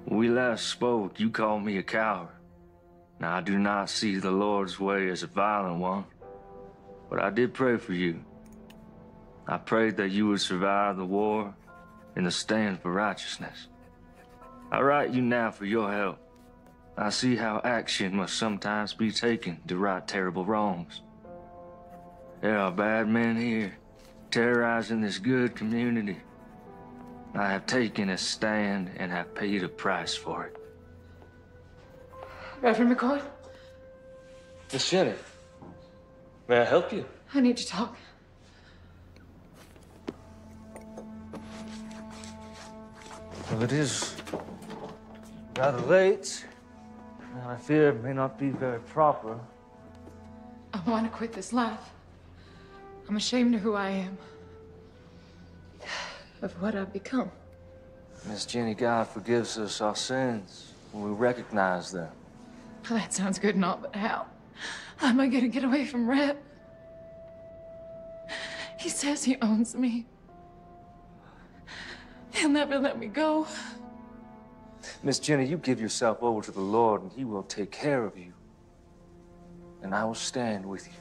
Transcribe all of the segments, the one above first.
When we last spoke, you called me a coward. Now, I do not see the Lord's way as a violent one, but I did pray for you. I prayed that you would survive the war and the stand for righteousness. I write you now for your help. I see how action must sometimes be taken to right terrible wrongs. There are bad men here, terrorizing this good community. I have taken a stand and have paid a price for it. Reverend McCoy? Miss Jenny, may I help you? I need to talk. Well, it is rather late, and I fear it may not be very proper. I want to quit this life. I'm ashamed of who I am. Of what I've become. Miss Jenny, God forgives us our sins when we recognize them. Well, that sounds good and all, but how? How am I gonna get away from Rhett? He says he owns me. He'll never let me go. Miss Jenny, you give yourself over to the Lord and He will take care of you. And I will stand with you.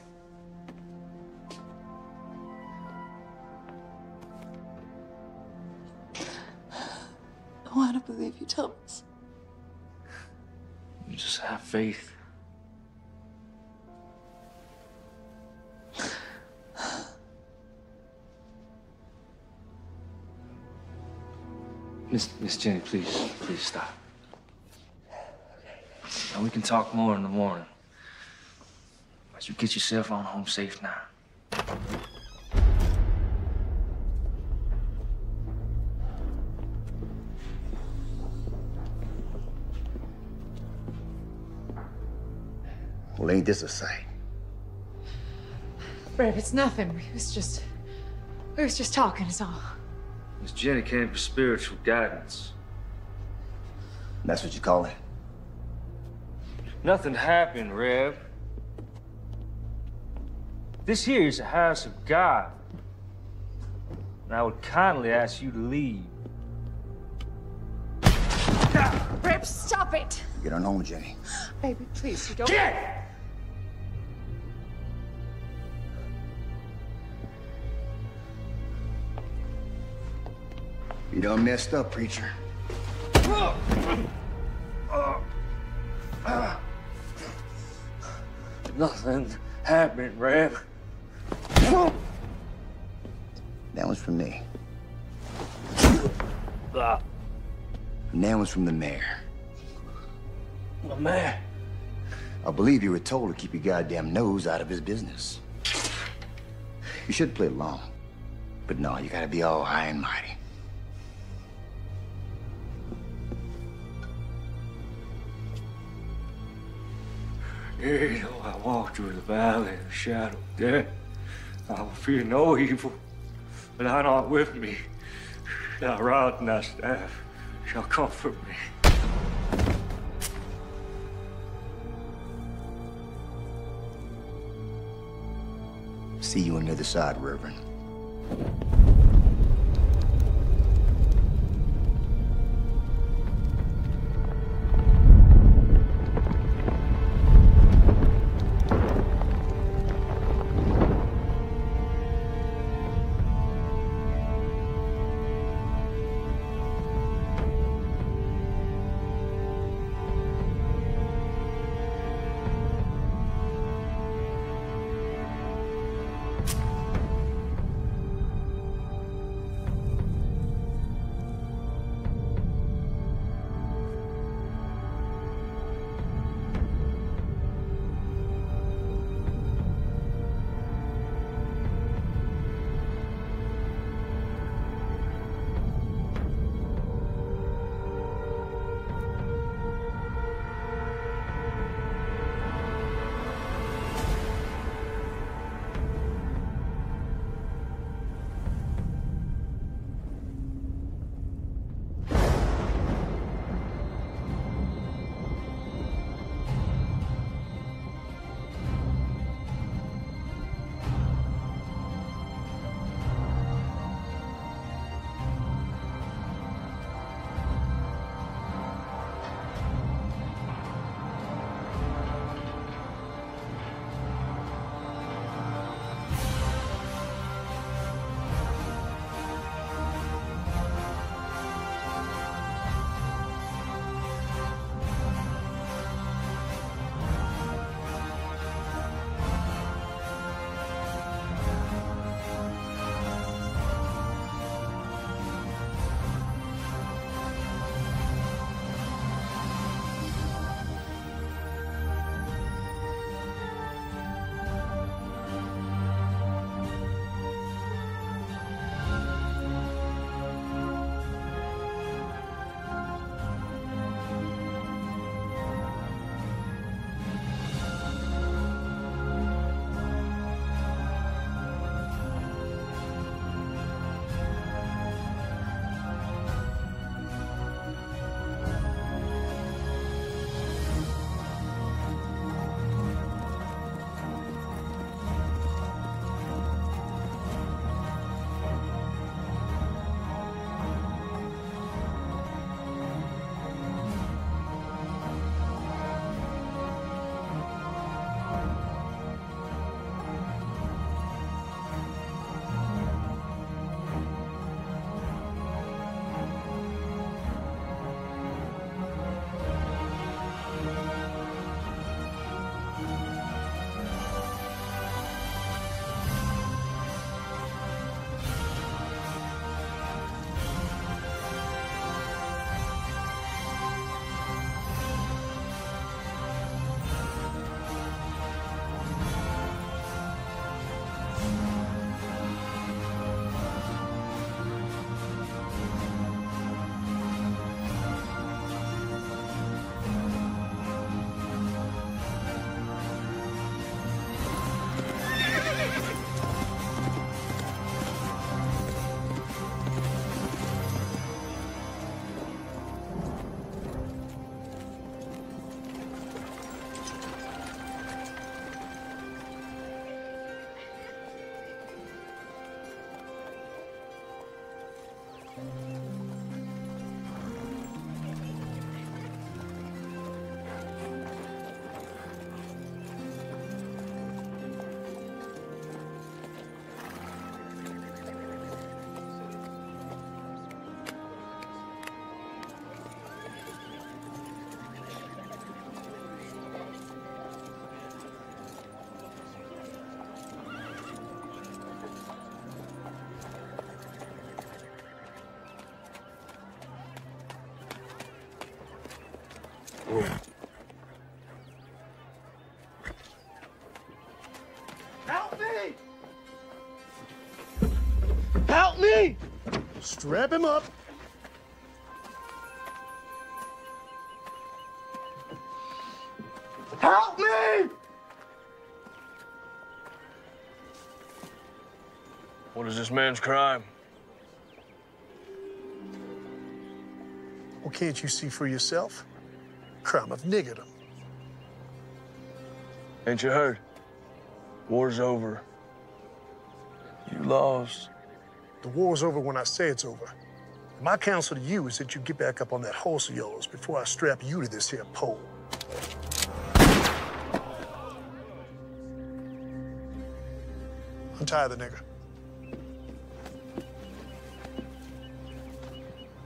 I want to believe you, Thomas. You just have faith. Miss Jenny, please stop. And we can talk more in the morning. But you get yourself on home safe now. Well, ain't this a sight? Brad, it's nothing. We was just talking, is all. Miss Jenny came for spiritual guidance. That's what you call it? Nothing happened, Reb. This here is a house of God. And I would kindly ask you to leave. Reb, stop it! Get on home, Jenny. Baby, please, you don't... Get! You done messed up, preacher. Nothing happened, Reb. That one's from me. Ah, And that one's from the mayor. my man. I believe you were told to keep your goddamn nose out of his business. You should play along. But no, you gotta be all high and mighty. Yea, though I walk through the valley of the shadow of death, I will fear no evil, but thou art with me. Thy rod and thy staff shall comfort me. See you on the other side, Reverend. Help me! Help me! Strap him up. Help me! What is this man's crime? Well, can't you see for yourself? Crime of niggerdom. Ain't you heard? War's over. You lost. The war's over when I say it's over. My counsel to you is that you get back up on that horse of yours before I strap you to this here pole. Untie the nigger.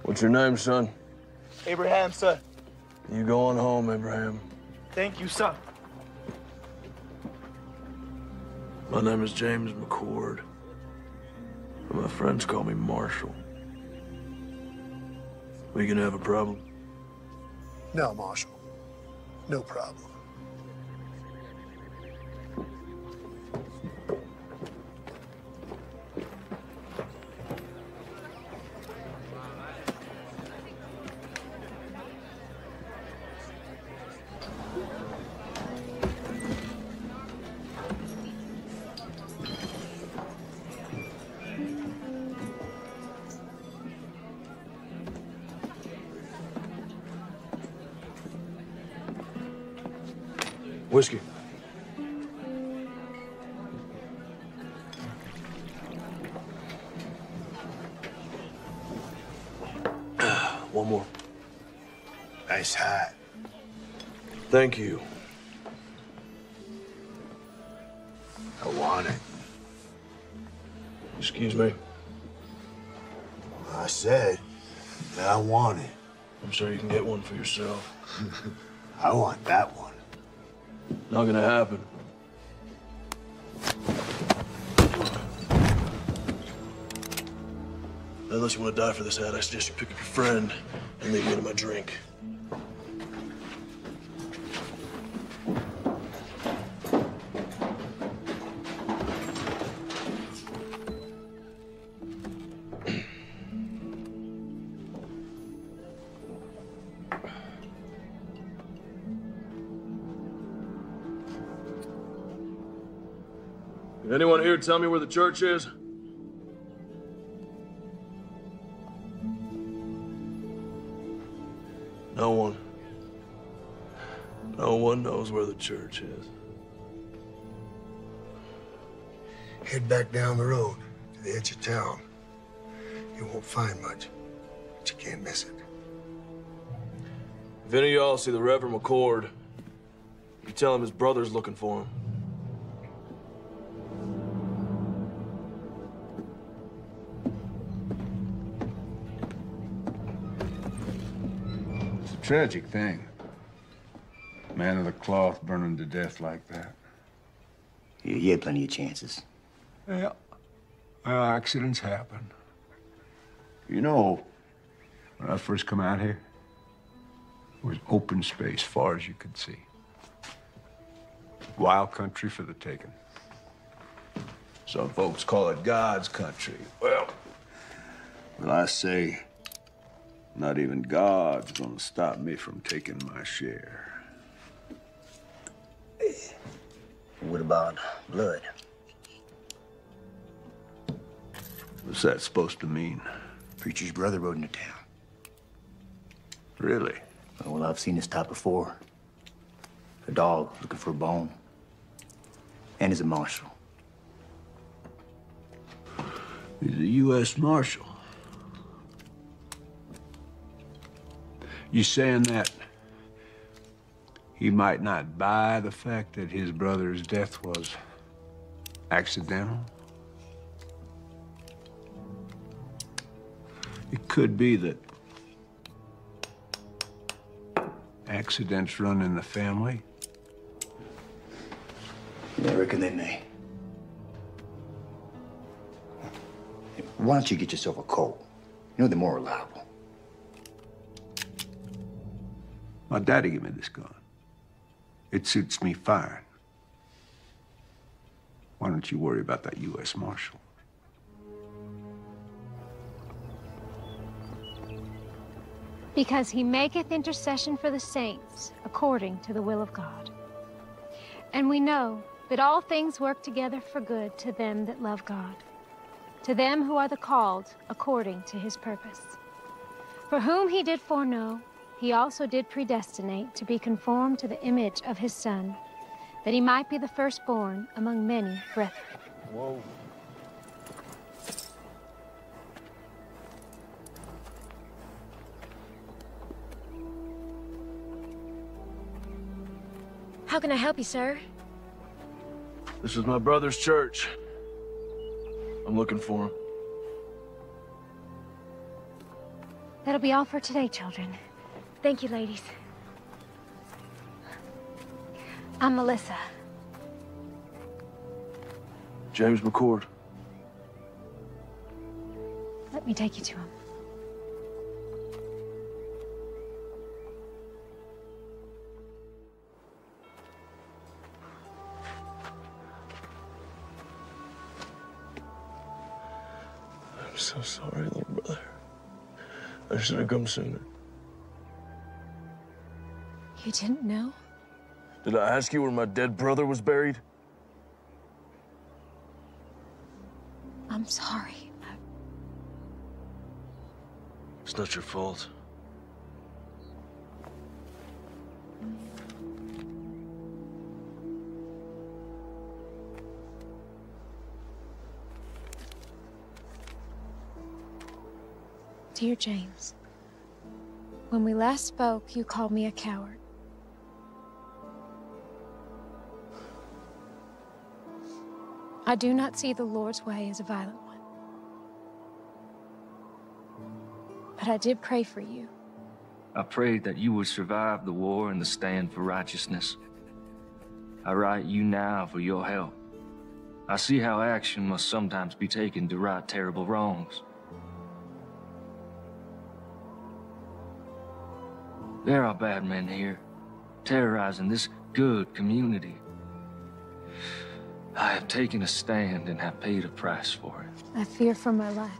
What's your name, son? Abraham, sir. You go on home, Abraham. Thank you, sir. My name is James McCord. My friends call me Marshall. We gonna have a problem? No, Marshal. No problem. Whiskey. One more. Nice hat. Thank you. I want it. Excuse me. I said that I want it. I'm sure you can get one for yourself. I want that one. Not gonna happen. Unless you want to die for this hat, I suggest you pick up your friend and leave me into my drink. Can anyone here tell me where the church is? No one. No one knows where the church is. Head back down the road to the edge of town. You won't find much, but you can't miss it. If any of y'all see the Reverend McCord, you tell him his brother's looking for him. Tragic thing. Man of the cloth burning to death like that. You had plenty of chances. Yeah. Well, accidents happen. You know, when I first come out here, it was open space far as you could see. Wild country for the taking. Some folks call it God's country. Well, I say, not even God's gonna stop me from taking my share. What about blood? What's that supposed to mean? Preacher's brother rode into town. Really? Well, I've seen this type before. A dog looking for a bone. And he's a marshal. He's a U.S. Marshal. You saying that he might not buy the fact that his brother's death was accidental? It could be that accidents run in the family. I reckon they may. Why don't you get yourself a colt? You know they're more reliable. My daddy gave me this gun. It suits me fine. Why don't you worry about that U.S. Marshal? Because he maketh intercession for the saints, according to the will of God. And we know that all things work together for good to them that love God, to them who are the called according to his purpose. For whom he did foreknow, he also did predestinate to be conformed to the image of his Son, that he might be the firstborn among many brethren. Whoa. How can I help you, sir? This is my brother's church. I'm looking for him. That'll be all for today, children. Thank you, ladies. I'm Melissa. James McCord. Let me take you to him. I'm so sorry, little brother. I should have come sooner. You didn't know? Did I ask you where my dead brother was buried? I'm sorry. It's not your fault. Dear James, when we last spoke, you called me a coward. I do not see the Lord's way as a violent one. But I did pray for you. I prayed that you would survive the war and the stand for righteousness. I write you now for your help. I see how action must sometimes be taken to right terrible wrongs. There are bad men here, terrorizing this good community. I have taken a stand and have paid a price for it. I fear for my life.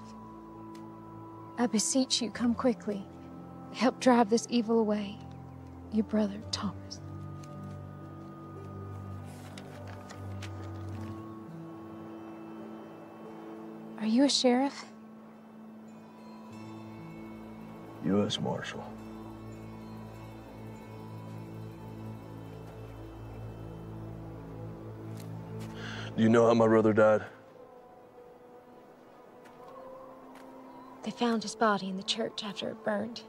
I beseech you, come quickly. Help drive this evil away. Your brother, Thomas. Are you a sheriff? U.S. Marshal. Do you know how my brother died? They found his body in the church after it burned.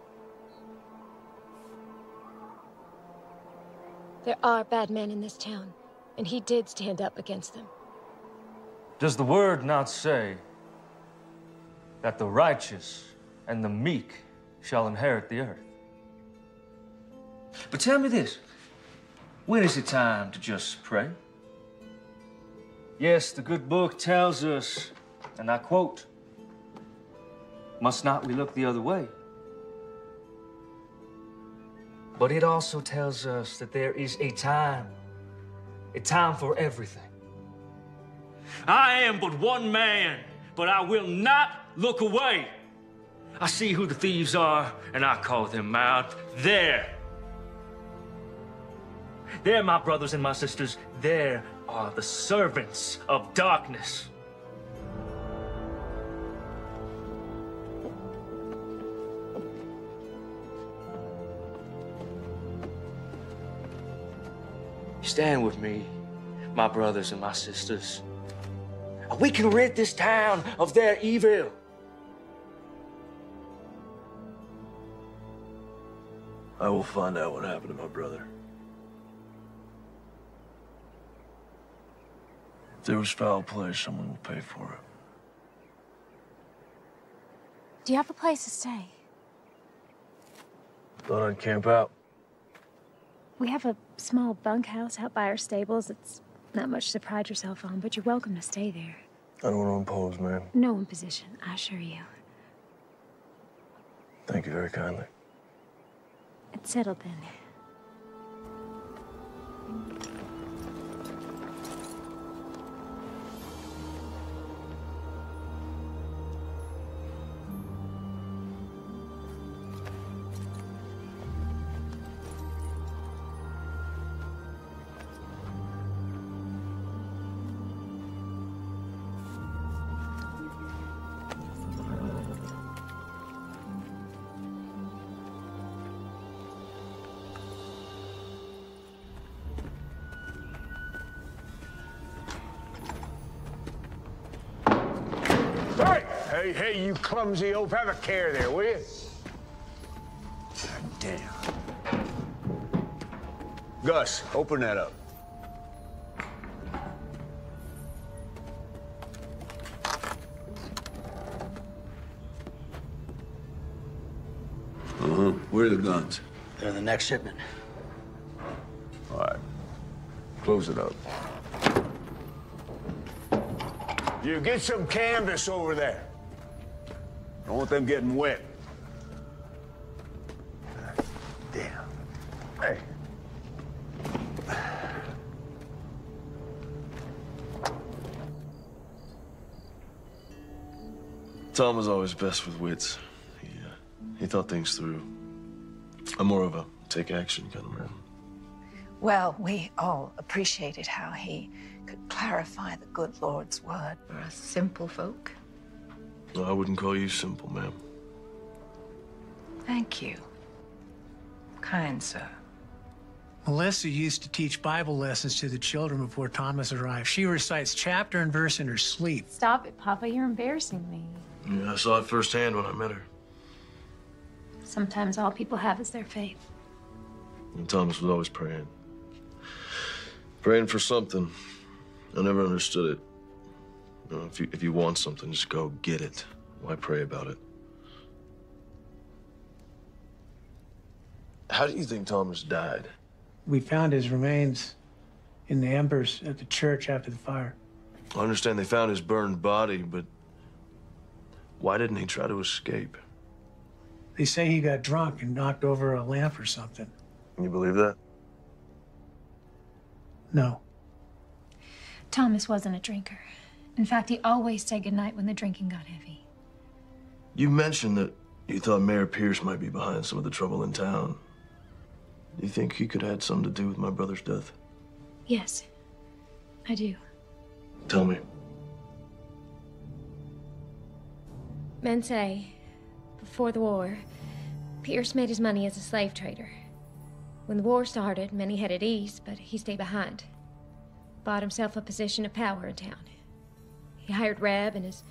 There are bad men in this town, and he did stand up against them. Does the word not say that the righteous and the meek shall inherit the earth? But tell me this, when is it time to just pray? Yes, the good book tells us, and I quote, "Must not we look the other way?" But it also tells us that there is a time for everything. I am but one man, but I will not look away. I see who the thieves are, and I call them out. There, my brothers and my sisters, there are the servants of darkness. Stand with me, my brothers and my sisters. We can rid this town of their evil. I will find out what happened to my brother. If there was foul play, someone will pay for it. Do you have a place to stay? Thought I'd camp out. We have a small bunkhouse out by our stables. It's not much to pride yourself on, but you're welcome to stay there. I don't want to impose, ma'am. No imposition, I assure you. Thank you very kindly. It's settled then. Hey, you clumsy oaf, have a care there, will you? God damn. Gus, open that up. Where are the guns? They're in the next shipment. All right. Close it up. You get some canvas over there. Don't want them getting wet. Damn. Hey. Tom was always best with wits. He thought things through. I'm more of a take action kind of man. Well, we all appreciated how he could clarify the good Lord's word for us simple folk. No, I wouldn't call you simple, ma'am. Thank you, kind sir. Melissa used to teach Bible lessons to the children before Thomas arrived. She recites chapter and verse in her sleep. Stop it, Papa. You're embarrassing me. Yeah, I saw it firsthand when I met her. Sometimes all people have is their faith. And Thomas was always praying. Praying for something. I never understood it. You know, if you want something, just go get it. Why pray about it? How do you think Thomas died? We found his remains in the embers at the church after the fire. I understand they found his burned body, but why didn't he try to escape? They say he got drunk and knocked over a lamp or something. You believe that? No. Thomas wasn't a drinker. In fact, he always said goodnight when the drinking got heavy. You mentioned that you thought Mayor Pierce might be behind some of the trouble in town. Do you think he could have had something to do with my brother's death? Yes, I do. Tell me. Men say, before the war, Pierce made his money as a slave trader. When the war started, many headed east, but he stayed behind. Bought himself a position of power in town. He hired Reb and his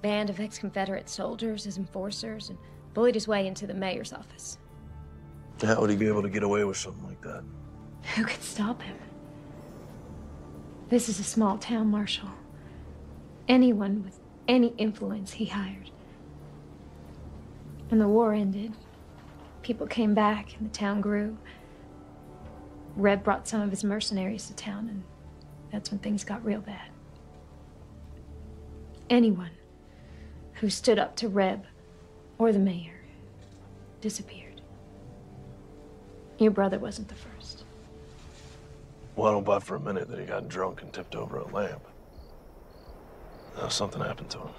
band of ex-Confederate soldiers as enforcers and bullied his way into the mayor's office. How would he be able to get away with something like that? Who could stop him? This is a small town, Marshal. Anyone with any influence he hired. When the war ended, people came back and the town grew. Reb brought some of his mercenaries to town, and that's when things got real bad. Anyone who stood up to Reb or the mayor disappeared. Your brother wasn't the first. Well, I don't buy for a minute that he got drunk and tipped over a lamp. Now, something happened to him.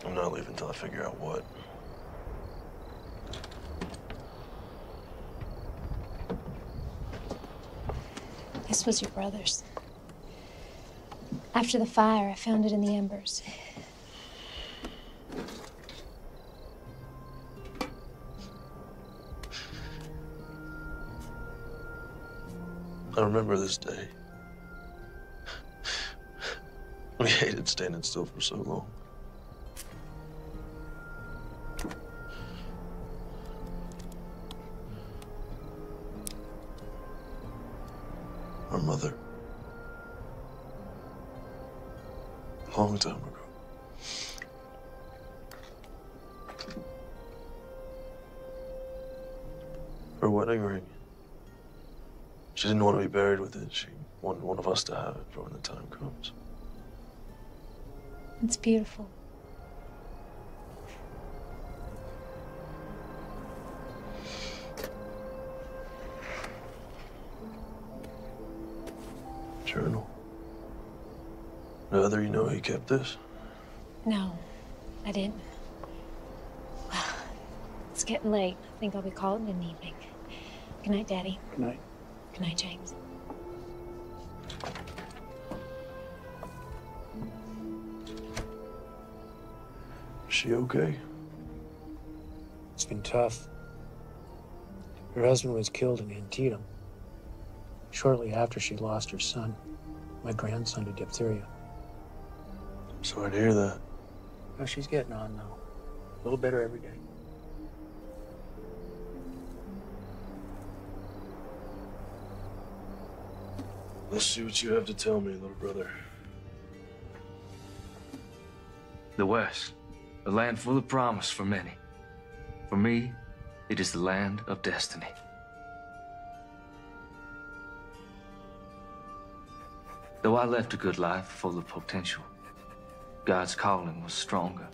I'm not leaving until I figure out what. This was your brother's. After the fire, I found it in the embers. I remember this day. We hated standing still for so long. Our mother. A long time ago. Her wedding ring. She didn't want to be buried with it. She wanted one of us to have it for when the time comes. It's beautiful. Rather, you know he kept this? No, I didn't. Well, it's getting late. I think I'll be calling it an evening. Good night, Daddy. Good night. Good night, James. Is she okay? It's been tough. Her husband was killed in Antietam shortly after she lost her son, my grandson, to diphtheria. I'm sorry to hear that. Well, she's getting on now. A little better every day. Let's see what you have to tell me, little brother. The West, a land full of promise for many. For me, it is the land of destiny. Though I left a good life full of potential, God's calling was stronger.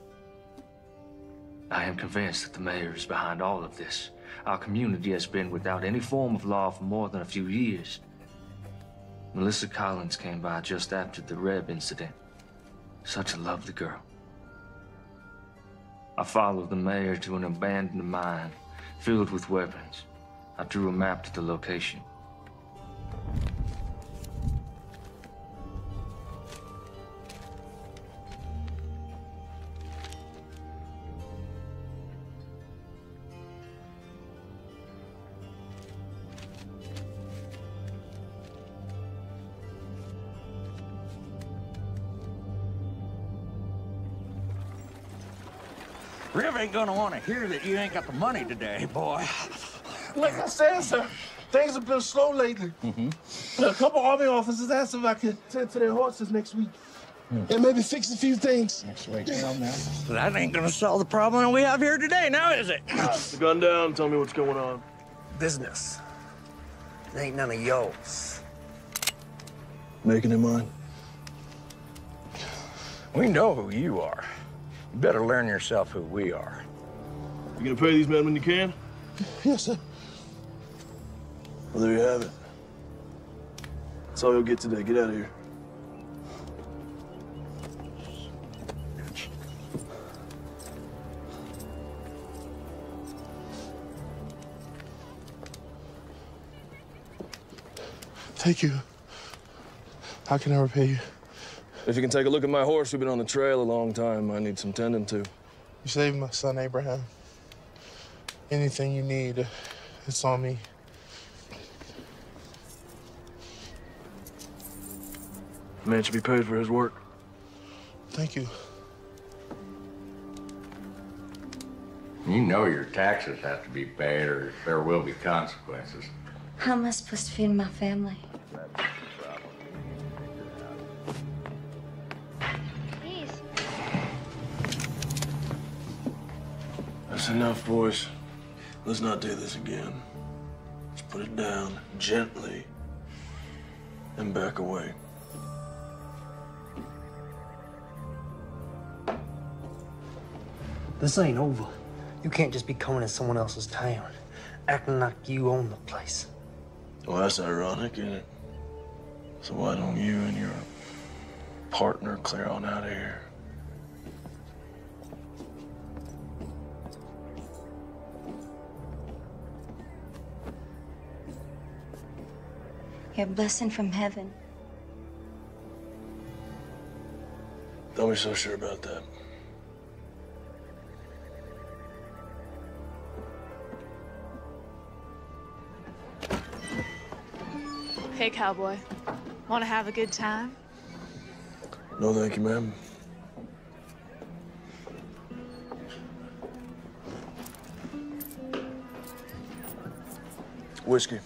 I am convinced that the mayor is behind all of this. Our community has been without any form of law for more than a few years. Melissa Collins came by just after the Reb incident. Such a lovely girl. I followed the mayor to an abandoned mine filled with weapons. I drew a map to the location. Rev ain't gonna want to hear that you ain't got the money today, boy. Like I said, sir, things have been slow lately. A couple Army officers asked if I could tend to their horses next week. And maybe fix a few things. Next week, now. That ain't gonna solve the problem we have here today, now is it? Put the gun down, tell me what's going on. Business. It ain't none of yours. Making it mine. We know who you are. You better learn yourself who we are. You gonna pay these men when you can? Yes, sir. Well, there you have it. That's all you'll get today. Get out of here. Thank you. How can I repay you? If you can take a look at my horse, we've been on the trail a long time. I need some tending to. You saved my son, Abraham. Anything you need, it's on me. The man should be paid for his work. Thank you. You know your taxes have to be paid or there will be consequences. How am I supposed to feed my family? That's enough, boys. Let's not do this again. Let's put it down gently and back away. This ain't over. You can't just be coming in someone else's town, acting like you own the place. Well, that's ironic, isn't it? So why don't you and your partner clear on out of here? You're a blessing from heaven. Don't be so sure about that. Hey, cowboy. Want to have a good time? No, thank you, ma'am. Whiskey.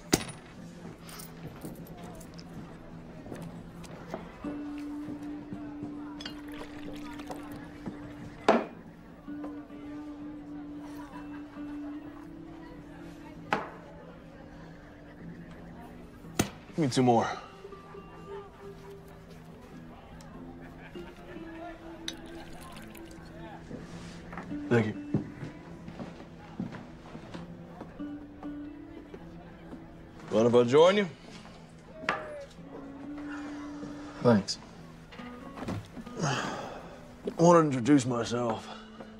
Give me 2 more. Thank you. Mind if I join you? Thanks. I want to introduce myself.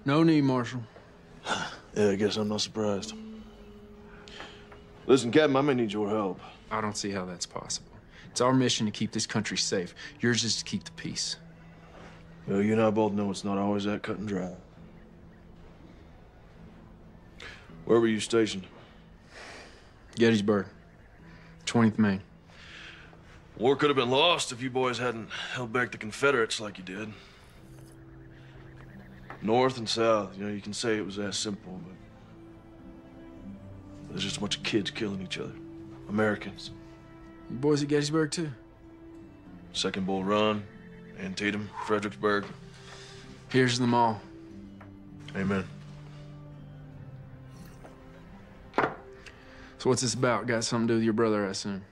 No need, Marshal. Yeah, I guess I'm not surprised. Listen, Captain, I may need your help. I don't see how that's possible. It's our mission to keep this country safe. Yours is to keep the peace. Well, you and I both know it's not always that cut and dry. Where were you stationed? Gettysburg, 20th Maine. War could have been lost if you boys hadn't held back the Confederates like you did. North and South, you know, you can say it was that simple, but there's just a bunch of kids killing each other. Americans. You boys at Gettysburg, too? Second Bull Run, Antietam, Fredericksburg. Here's them all. Amen. So what's this about? Got something to do with your brother, I assume?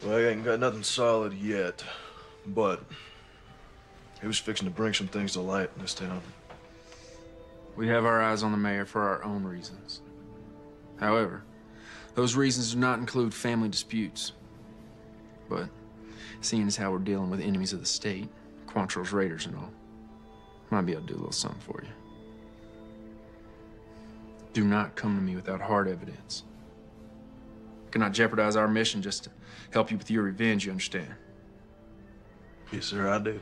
Well, I ain't got nothing solid yet, but he was fixing to bring some things to light in this town. We have our eyes on the mayor for our own reasons. However, those reasons do not include family disputes. But seeing as how we're dealing with enemies of the state, Quantrill's raiders and all, might be able to do a little something for you. Do not come to me without hard evidence. Cannot jeopardize our mission just to help you with your revenge, you understand? Yes, sir, I do.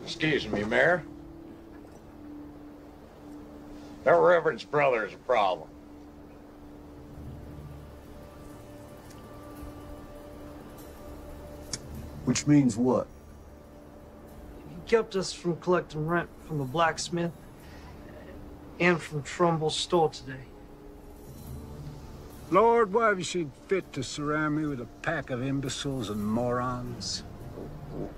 Excuse me, Mayor. That Reverend's brother is a problem. Which means what? He kept us from collecting rent from the blacksmith and from Trumbull's store today. Lord, why have you seen fit to surround me with a pack of imbeciles and morons?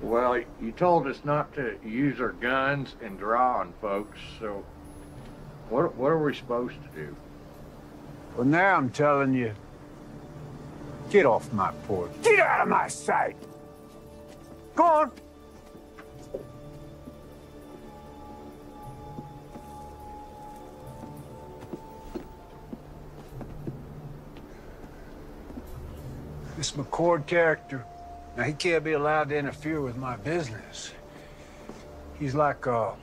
Well, you told us not to use our guns and draw on folks, so what are we supposed to do? Well, now I'm telling you, get off my porch. Get out of my sight! Go on! This McCord character, now he can't be allowed to interfere with my business. He's like a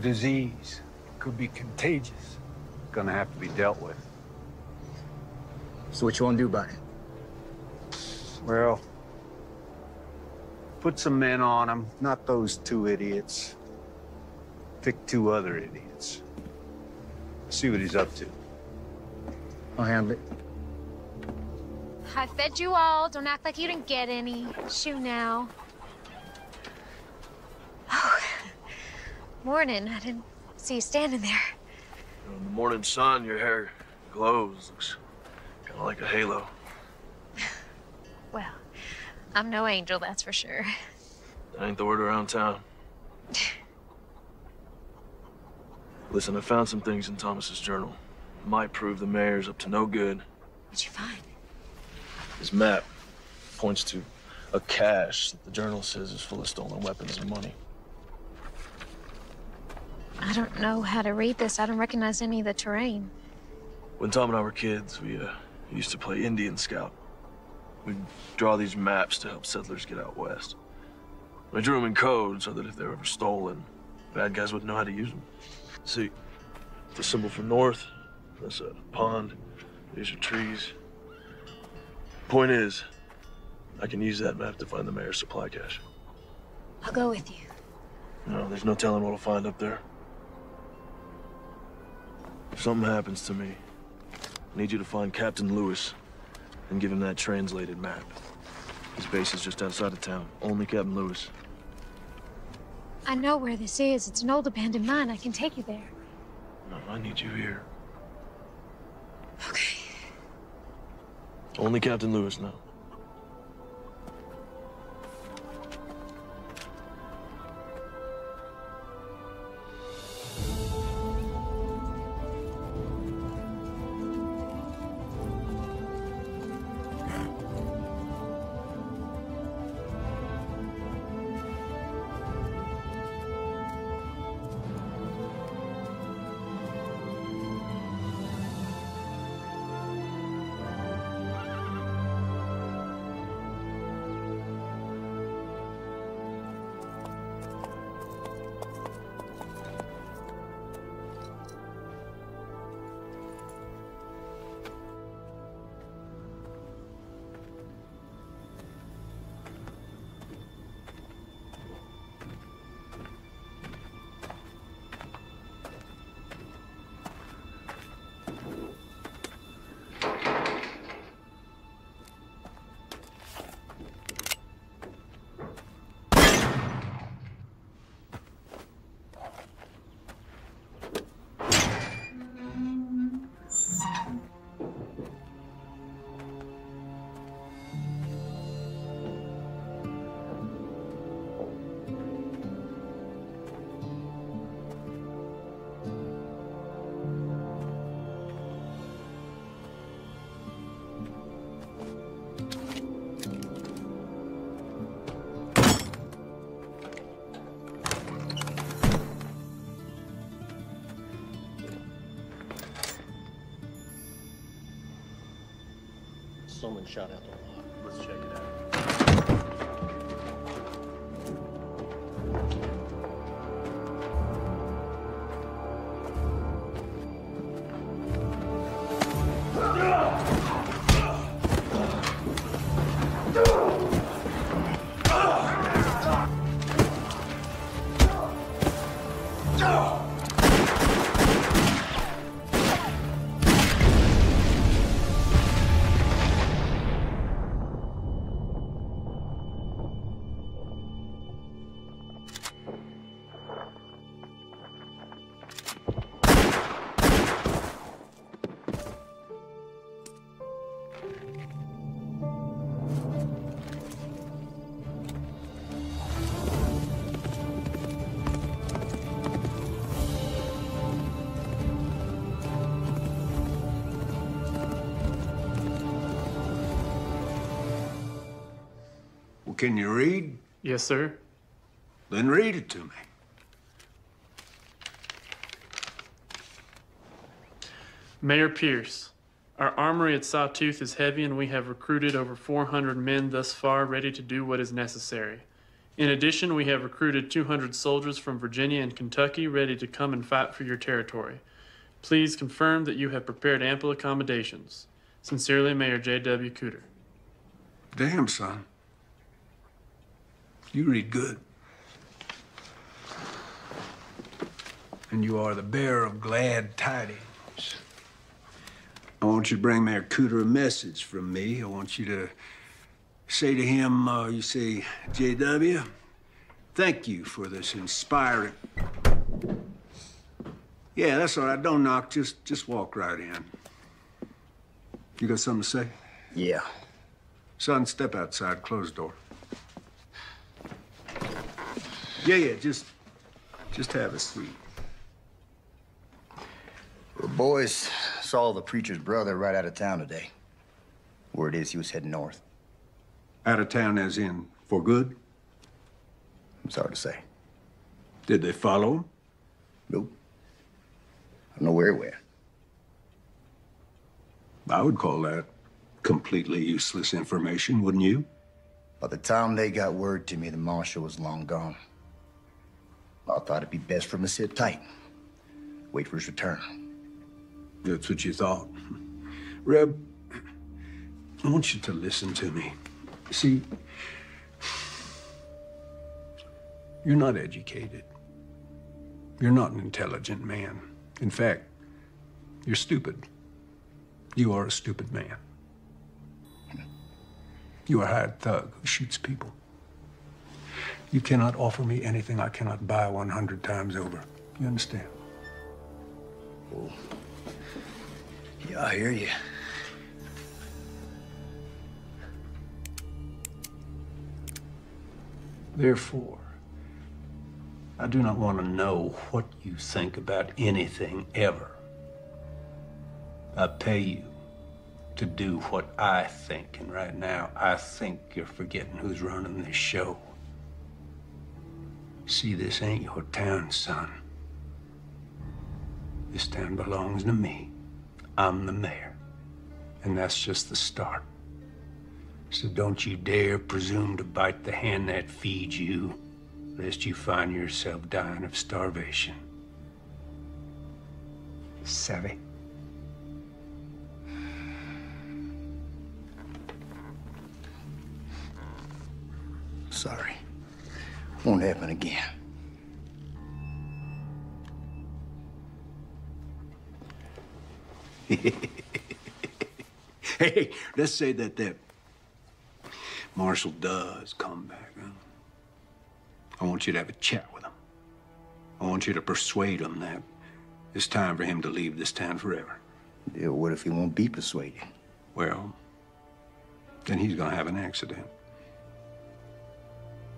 disease. Could be contagious. Gonna have to be dealt with. So what you want to do about it? Well, put some men on him, not those two idiots. Pick two other idiots. See what he's up to. I'll handle it. I fed you all. Don't act like you didn't get any. Shoo now. Oh, morning. I didn't see you standing there. In the morning sun, your hair glows. Looks kind of like a halo. Well, I'm no angel, that's for sure. That ain't the word around town. Listen, I found some things in Thomas's journal. Might prove the mayor's up to no good. What'd you find? His map points to a cache that the journal says is full of stolen weapons and money. I don't know how to read this. I don't recognize any of the terrain. When Tom and I were kids, we used to play Indian Scout. We'd draw these maps to help settlers get out west. We drew them in code so that if they were ever stolen, bad guys wouldn't know how to use them. See, the symbol for north, that's a pond. These are trees. Point is, I can use that map to find the mayor's supply cache. I'll go with you. No, there's no telling what I'll find up there. If something happens to me, I need you to find Captain Lewis and give him that translated map. His base is just outside of town. Only Captain Lewis. I know where this is. It's an old abandoned mine. I can take you there. No, I need you here. Okay. Only Captain Lewis now. someone shot out the lot. Let's check it out. Can you read? Yes, sir. Then read it to me. Mayor Pierce, our armory at Sawtooth is heavy and we have recruited over 400 men thus far ready to do what is necessary. In addition, we have recruited 200 soldiers from Virginia and Kentucky ready to come and fight for your territory. Please confirm that you have prepared ample accommodations. Sincerely, Mayor J.W. Cooter. Damn, son. You read good. And you are the bearer of glad tidings. I want you to bring Mayor Cooter a message from me. I want you to say to him, you say, J.W., thank you for this inspiring... Yeah, that's all right. Don't knock. Just walk right in. You got something to say? Yeah. Son, step outside. Close the door. Yeah, just have a seat. The boys saw the preacher's brother right out of town today. Word is he was heading north. Out of town as in for good? It's hard to say. Did they follow him? Nope. I don't know where he went. I would call that completely useless information, wouldn't you? By the time they got word to me, the marshal was long gone. I thought it'd be best for him to sit tight. Wait for his return. That's what you thought. Reb, I want you to listen to me. See, you're not educated. You're not an intelligent man. In fact, you're stupid. You are a stupid man. You are a hired thug who shoots people. You cannot offer me anything I cannot buy 100 times over. You understand? Oh. Yeah, I hear you. Therefore, I do not want to know what you think about anything ever. I pay you to do what I think, and right now, I think you're forgetting who's running this show. See, this ain't your town, son. This town belongs to me. I'm the mayor. And that's just the start. So don't you dare presume to bite the hand that feeds you, lest you find yourself dying of starvation. Savvy? Sorry. Won't happen again. Hey, let's say that Marshal does come back, huh? I want you to have a chat with him. I want you to persuade him that it's time for him to leave this town forever. Yeah, what if he won't be persuaded? Well, then he's gonna have an accident.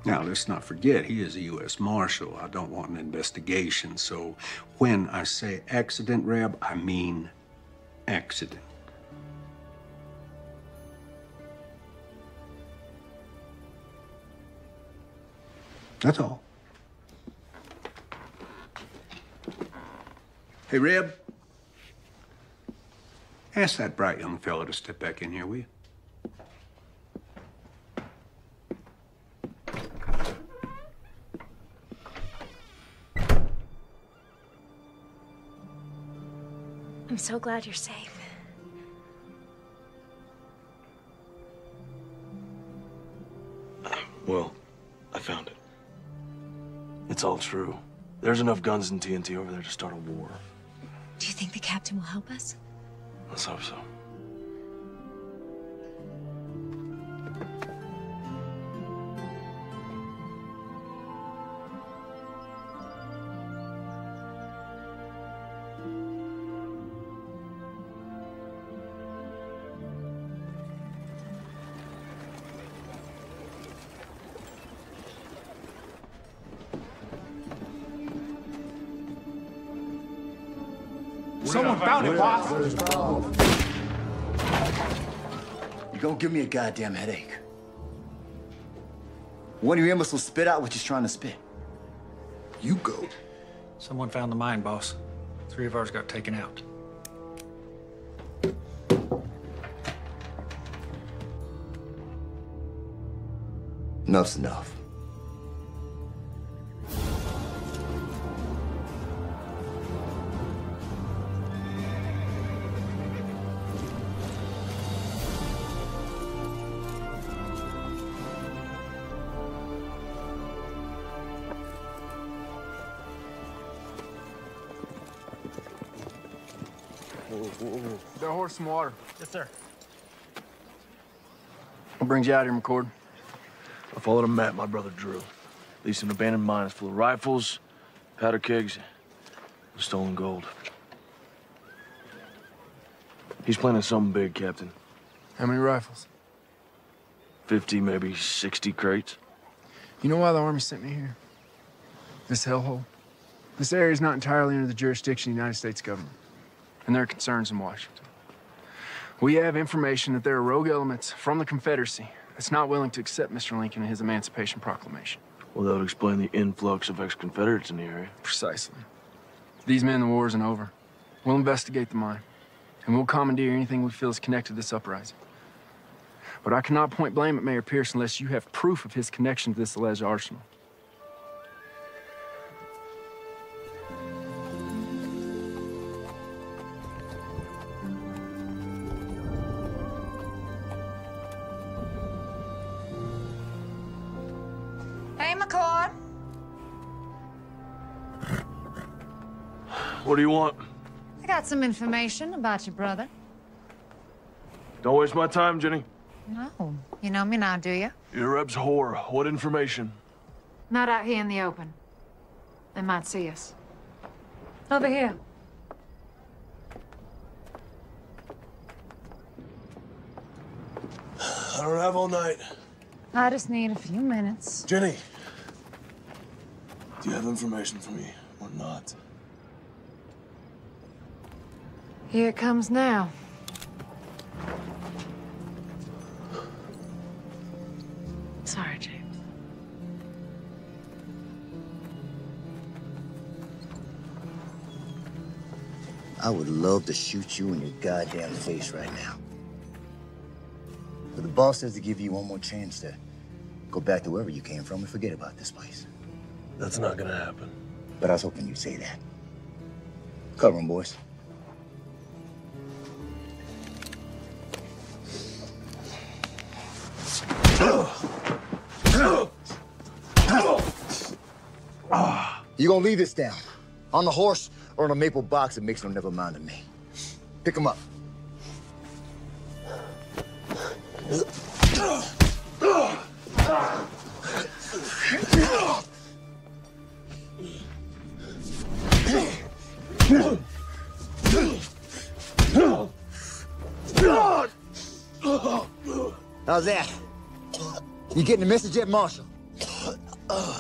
Now, let's not forget, he is a U.S. Marshal. I don't want an investigation, so when I say accident, Reb, I mean accident. That's all. Hey, Reb, ask that bright young fella to step back in here, will you? so glad you're safe. Well, I found it. It's all true. There's enough guns and TNT over there to start a war. Do you think the captain will help us? Let's hope so. Someone found it, boss. You gonna give me a goddamn headache? One of your imbeciles spit out what you're trying to spit. You go. Someone found the mine, boss. 3 of ours got taken out. Enough's enough. That horse some water. Yes, sir. What brings you out here, McCord? I followed a map my brother drew. Leased an abandoned mine full of rifles, powder kegs, and stolen gold. He's planning something big, Captain. How many rifles? 50, maybe 60 crates. You know why the Army sent me here? This hellhole. This area is not entirely under the jurisdiction of the United States government, and there are concerns in Washington. We have information that there are rogue elements from the Confederacy that's not willing to accept Mr. Lincoln and his Emancipation Proclamation. Well, that would explain the influx of ex-Confederates in the area. Precisely. These men, the war isn't over. We'll investigate the mine, and we'll commandeer anything we feel is connected to this uprising. But I cannot point blame at Mayor Pierce unless you have proof of his connection to this alleged arsenal. Hey, McCord. What do you want? I got some information about your brother. Don't waste my time, Jenny. No, you know me now, do you? You're Reb's whore. What information? Not out here in the open. They might see us. Over here. I don't have all night. I just need a few minutes. Jenny, do you have information for me or not? Here it comes now. Sorry, James. I would love to shoot you in your goddamn face right now. But the boss says to give you one more chance to go back to wherever you came from and forget about this place. That's not gonna happen. But I was hoping you'd say that. Cover 'em, boys. You gonna leave this down? On the horse or in a maple box that makes no never mind to me? Pick 'em up. How's that? You getting the message yet, Marshal?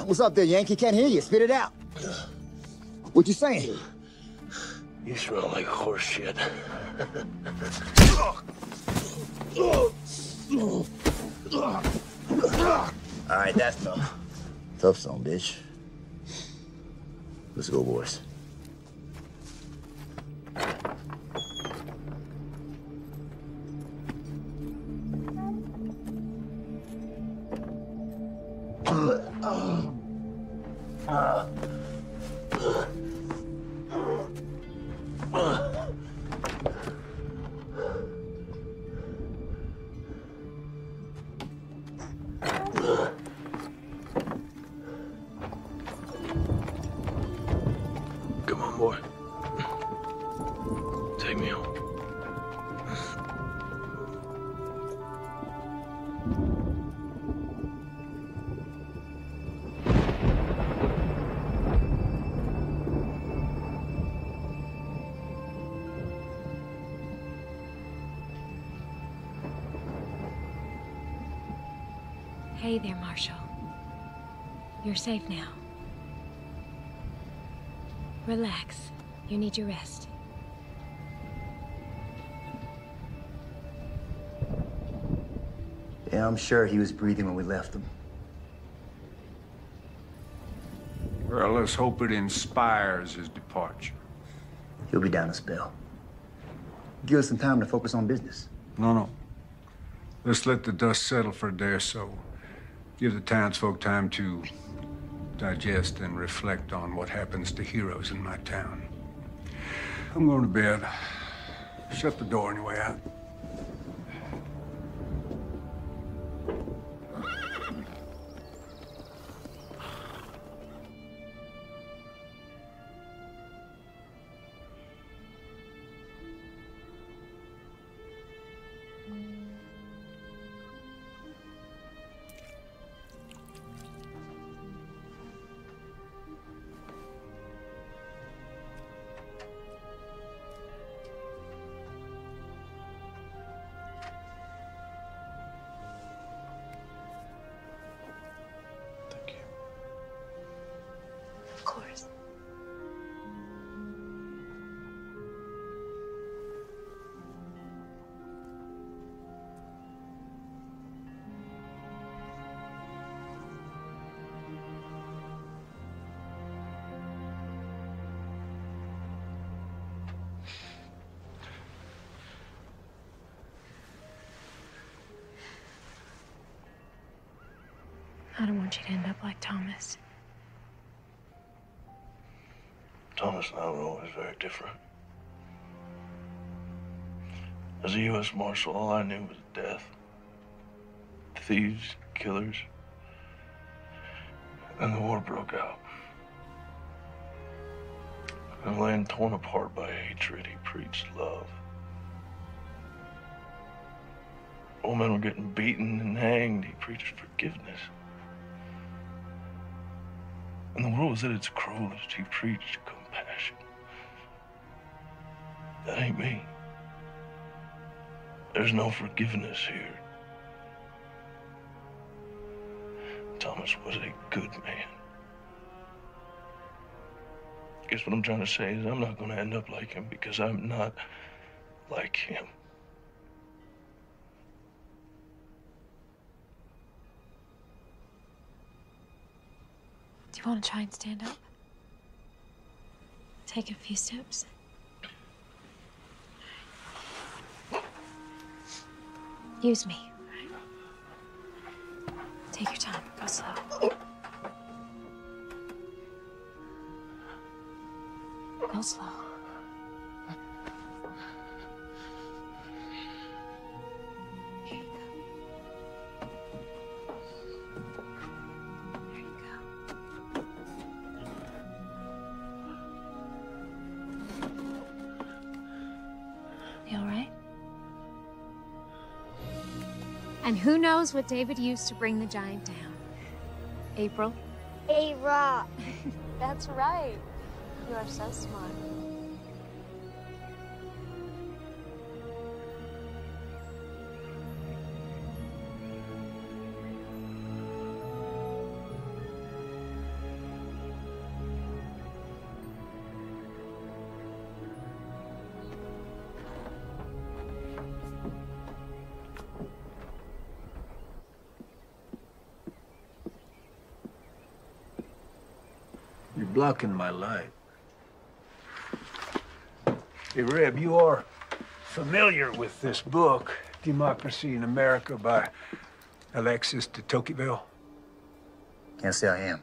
What's up there, Yankee? Can't hear you. Spit it out. What you saying? You smell like horse shit. All right, that's tough. Tough song, bitch. Let's go, boys. Hey there, Marshal. You're safe now. Relax. You need your rest. Yeah, I'm sure he was breathing when we left him. Well, let's hope it inspires his departure. He'll be down a spell. Give us some time to focus on business. No. Let's let the dust settle for a day or so. Give the townsfolk time to digest and reflect on what happens to heroes in my town. I'm going to bed. Shut the door on your way out. Of course. I don't want you to end up like Thomas. Thomas and I were always very different. As a U.S. Marshal, all I knew was death. Thieves, killers. And the war broke out. And laying torn apart by hatred, he preached love. Old men were getting beaten and hanged. He preached forgiveness. And the world was at its cruelest. He preached compassion. That ain't me. There's no forgiveness here. Thomas was a good man. Guess what I'm trying to say is I'm not going to end up like him because I'm not like him. Do you want to try and stand up? Take a few steps. Use me, right? Take your time. Go slow. Go slow. You all right? And who knows what David used to bring the giant down? April? A rock. That's right. You are so smart. You're blocking my light. Hey, Reb, you are familiar with this book, Democracy in America by Alexis de Tocqueville? Can't say I am.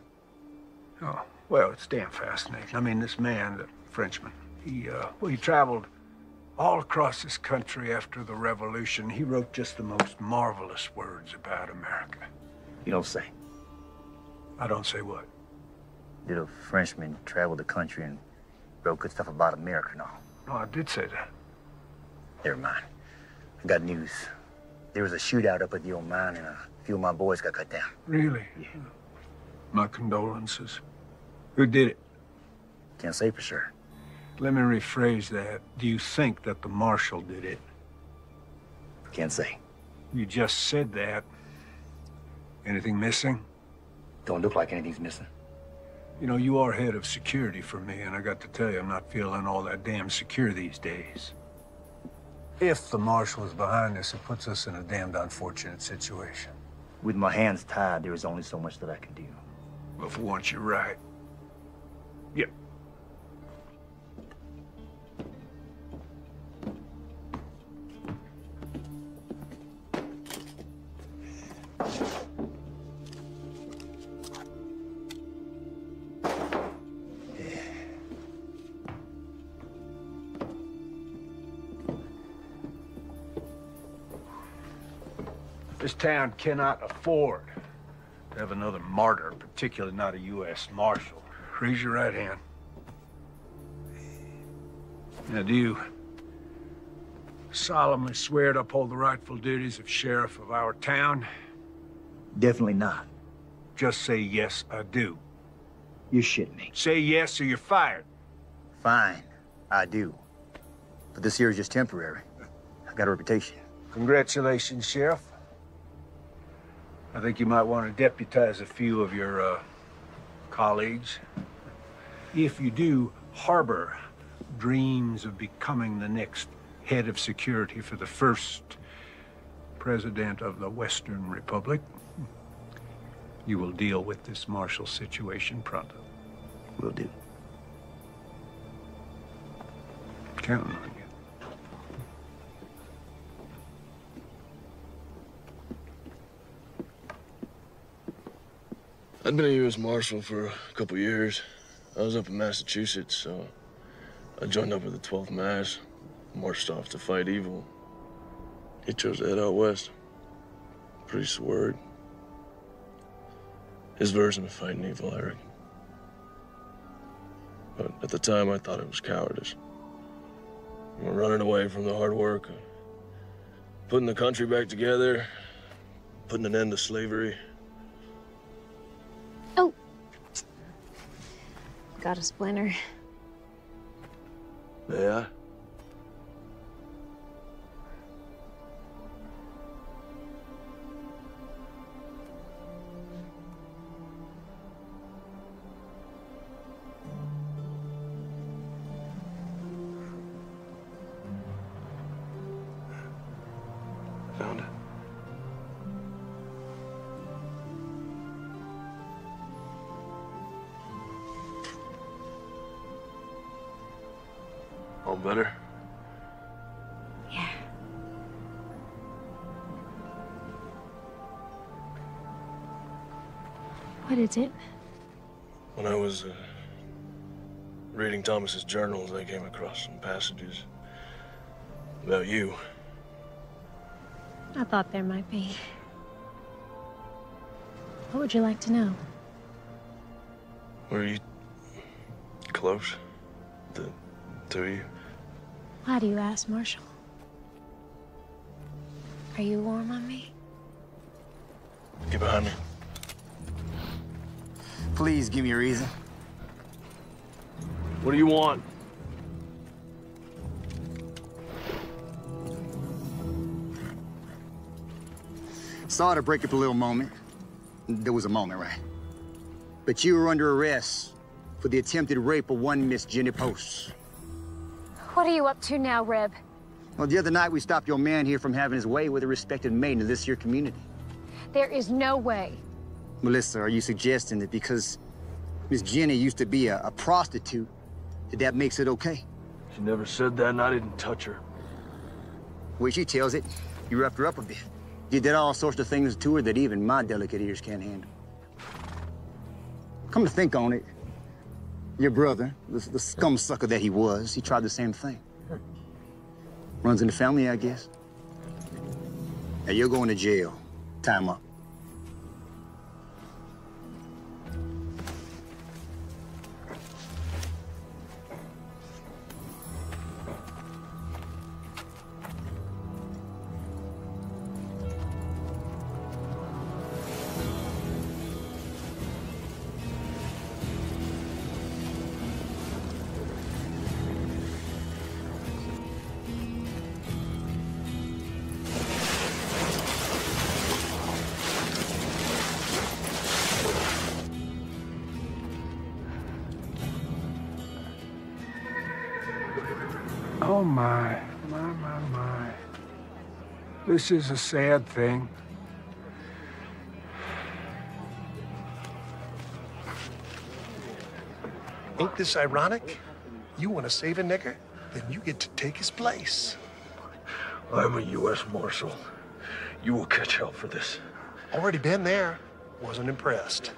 Oh, well, it's damn fascinating. I mean, this man, the Frenchman, he traveled all across this country after the Revolution. He wrote just the most marvelous words about America. You don't say. I don't say what? Did a Frenchman travel the country and wrote good stuff about America and all? No, I did say that. Never mind. I got news. There was a shootout up at the old mine and a few of my boys got cut down. Really? Yeah. My condolences. Who did it? Can't say for sure. Let me rephrase that. Do you think that the marshal did it? Can't say. You just said that, Anything missing? Don't look like anything's missing. You know, you are head of security for me, and I got to tell you, I'm not feeling all that damn secure these days. If the marshal is behind this, it puts us in a damned unfortunate situation. With my hands tied, there is only so much that I can do. Well, for once, you're right. Yep. This town cannot afford to have another martyr, particularly not a U.S. Marshal. Raise your right hand. Now, do you solemnly swear to uphold the rightful duties of sheriff of our town? Definitely not. Just say, yes, I do. You shit me. Say yes or you're fired. Fine, I do. But this here is just temporary. I got a reputation. Congratulations, Sheriff. I think you might want to deputize a few of your colleagues. If you do harbor dreams of becoming the next head of security for the first president of the Western Republic, you will deal with this martial situation pronto. Will do. Counting on you. I'd been a U.S. Marshal for a couple years. I was up in Massachusetts, so I joined up with the 12th Mass, marched off to fight evil. He chose to head out west. Priest's word. His version of fighting evil, I reckon. But at the time, I thought it was cowardice. You know, running away from the hard work, putting the country back together, putting an end to slavery. Oh. Got a splinter. Yeah? Found it. All better? Yeah. What is it? When I was reading Thomas's journals, I came across some passages about you. I thought there might be. What would you like to know? Were you close? The two of you? Why do you ask, Marshal? Are you warm on me? Get behind me. Please give me a reason. What do you want? Sorry to break up a little moment. There was a moment, right? But you were under arrest for the attempted rape of one Miss Jenny Post. What are you up to now, Reb? Well, the other night we stopped your man here from having his way with a respected maiden of this here community. There is no way. Melissa, are you suggesting that because Miss Jenny used to be a prostitute, that makes it okay? She never said that, and I didn't touch her. Well, she tells it. You roughed her up a bit. You did all sorts of things to her that even my delicate ears can't handle. Come to think on it, your brother, the scumsucker that he was, he tried the same thing. Runs in the family, I guess. Now you're going to jail. Time up. Oh, my. This is a sad thing. Ain't this ironic? You want to save a nigger, then you get to take his place. I'm a U.S. Marshal. You will catch hell for this. Already been there. Wasn't impressed.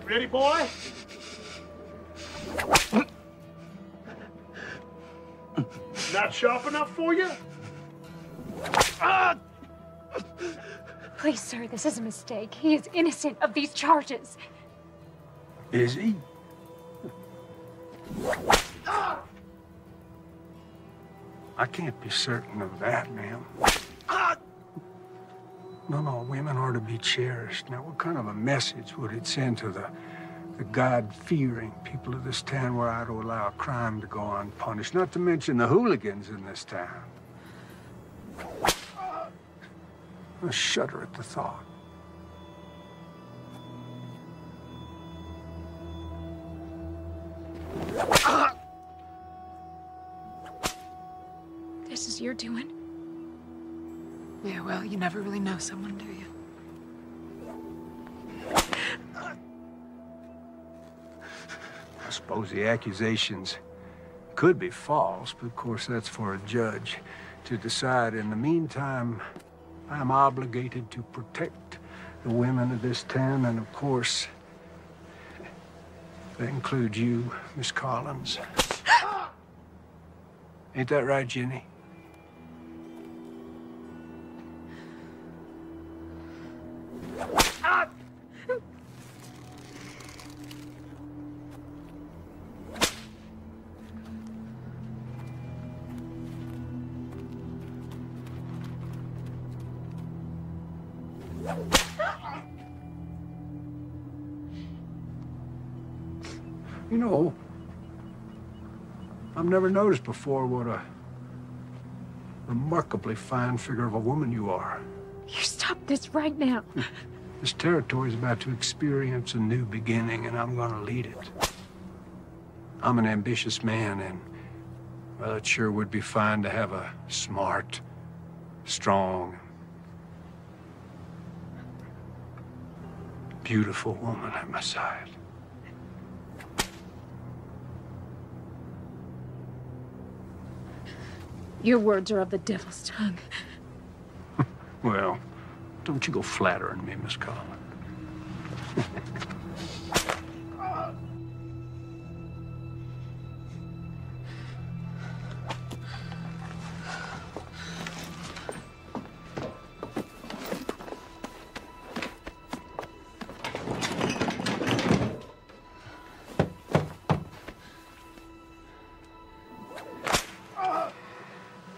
Ready, boy? Not sharp enough for you? Please, sir, this is a mistake. He is innocent of these charges. Is he? I can't be certain of that, ma'am. No, women are to be cherished. Now, what kind of a message would it send to the God-fearing people of this town were I to allow a crime to go unpunished? Not to mention the hooligans in this town. I shudder at the thought. This is your doing? Yeah, well, you never really know someone, do you? I suppose the accusations could be false, but of course that's for a judge to decide. In the meantime, I'm obligated to protect the women of this town, and of course, that includes you, Miss Collins. Ain't that right, Jenny? You know, I've never noticed before what a remarkably fine figure of a woman you are. You stop this right now. This territory is about to experience a new beginning, and I'm gonna lead it. I'm an ambitious man, and, well, it sure would be fine to have a smart, strong, beautiful woman at my side. Your words are of the devil's tongue. Well, don't you go flattering me, Miss Collins.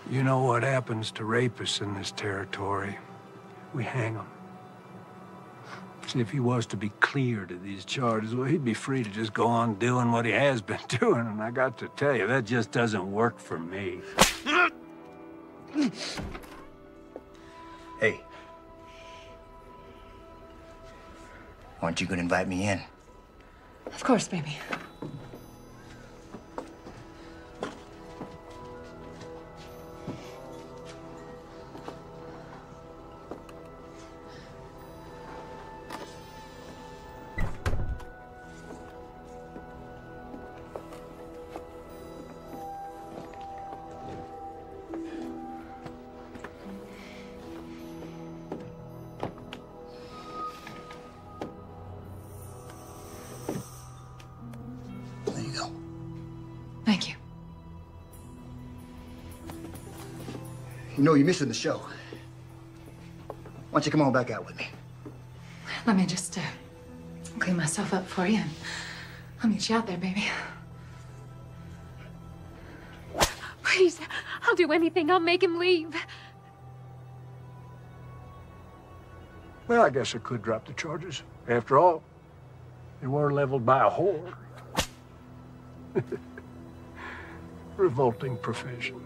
You know what happens to rapists in this territory? We hang them. See, if he was to be cleared of these charges, well, he'd be free to just go on doing what he has been doing, and I got to tell you, that just doesn't work for me. Hey. Aren't you gonna invite me in? Of course, baby. There you go. Thank you. You know, you're missing the show. Why don't you come on back out with me? Let me just clean myself up for you, and I'll meet you out there, baby. Please, I'll do anything. I'll make him leave. Well, I guess I could drop the charges. After all, they were leveled by a whore. Revolting profession.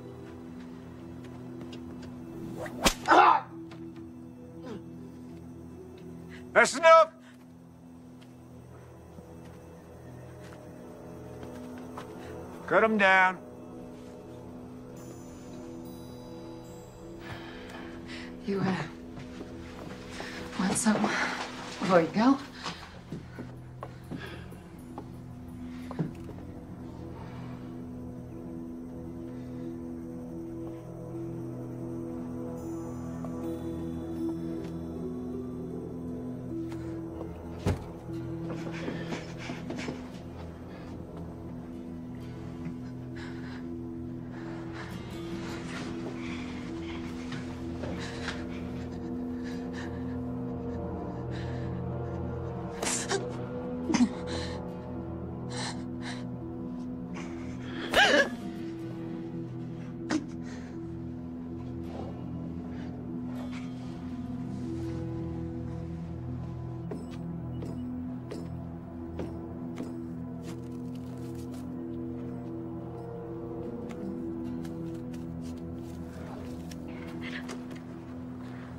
That's enough! Cut them down. You, want something before you go?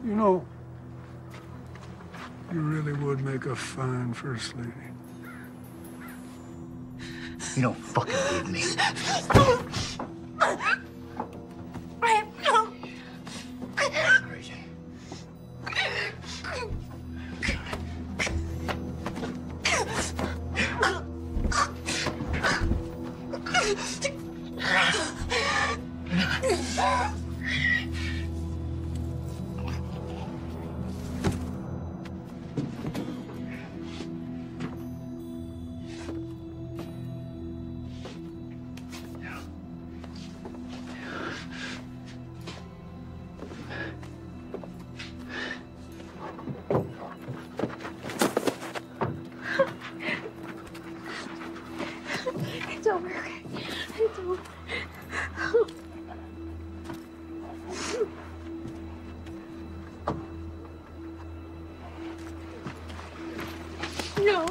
You know, you really would make a fine first lady. You don't fucking need me. It's over. It's over. No.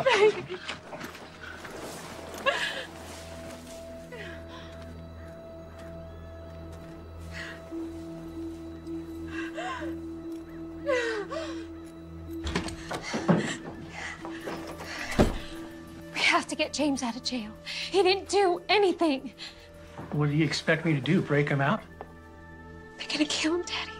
Baby. We have to get James out of jail. He didn't do anything. What do you expect me to do? Break him out? They're gonna kill him, Daddy.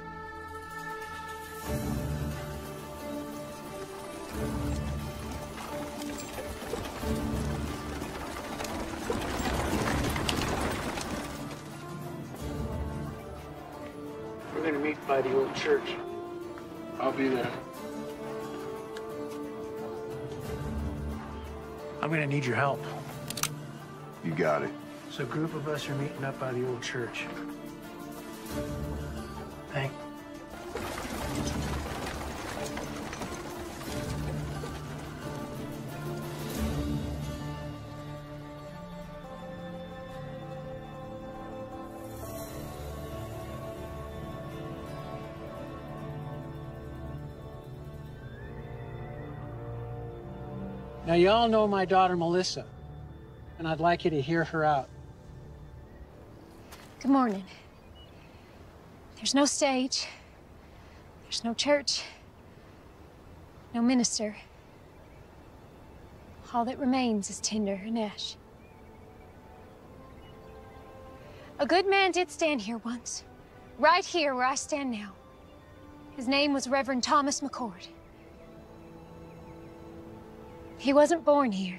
We're gonna meet by the old church. I'll be there. I'm gonna need your help. You got it. So a group of us are meeting up by the old church. Thank Now, y'all know my daughter, Melissa, and I'd like you to hear her out. Good morning. There's no stage. There's no church. No minister. All that remains is tinder and ash. A good man did stand here once. Right here where I stand now. His name was Reverend Thomas McCord. He wasn't born here.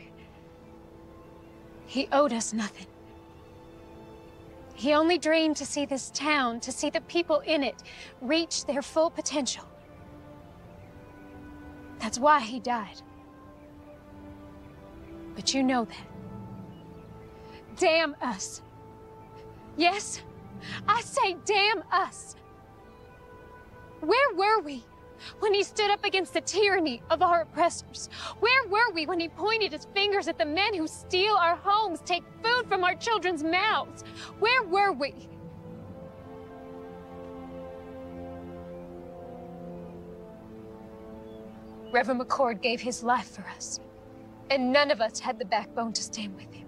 He owed us nothing. He only dreamed to see this town, to see the people in it, reach their full potential. That's why he died. But you know that. Damn us. Yes, I say damn us. Where were we when he stood up against the tyranny of our oppressors? Where were we when he pointed his fingers at the men who steal our homes, take food from our children's mouths? Where were we? Reverend McCord gave his life for us, and none of us had the backbone to stand with him.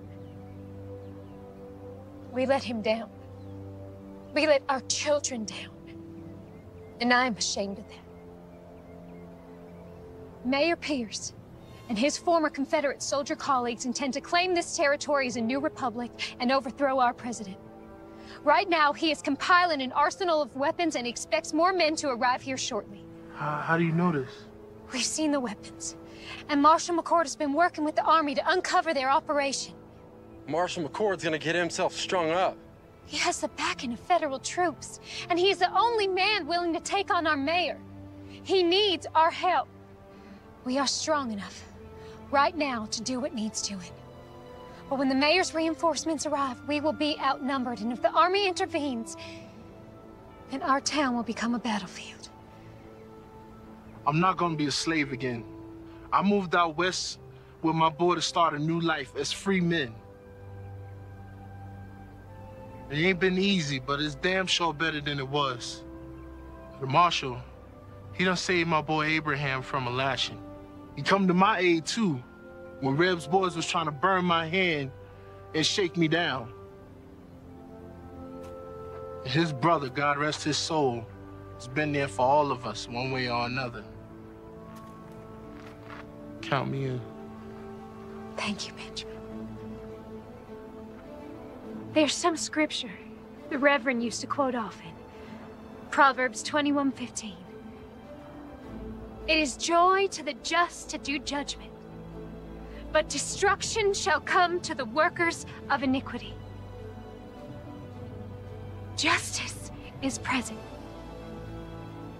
We let him down. We let our children down, and I'm ashamed of that. Mayor Pierce and his former Confederate soldier colleagues intend to claim this territory as a new republic and overthrow our president. Right now, he is compiling an arsenal of weapons and expects more men to arrive here shortly. How do you know this? We've seen the weapons, and Marshal McCord has been working with the Army to uncover their operation. Marshal McCord's gonna get himself strung up. He has the backing of federal troops, and he is the only man willing to take on our mayor. He needs our help. We are strong enough right now to do what needs doing. But when the mayor's reinforcements arrive, we will be outnumbered, and if the Army intervenes, then our town will become a battlefield. I'm not gonna be a slave again. I moved out west with my boy to start a new life as free men. It ain't been easy, but it's damn sure better than it was. The marshal, he done saved my boy Abraham from a lashing. He come to my aid too, when Reb's boys was trying to burn my hand and shake me down. And his brother, God rest his soul, has been there for all of us, one way or another. Count me in. Thank you, Benjamin. There's some scripture the Reverend used to quote often. Proverbs 21:15. It is joy to the just to do judgment, but destruction shall come to the workers of iniquity. Justice is present.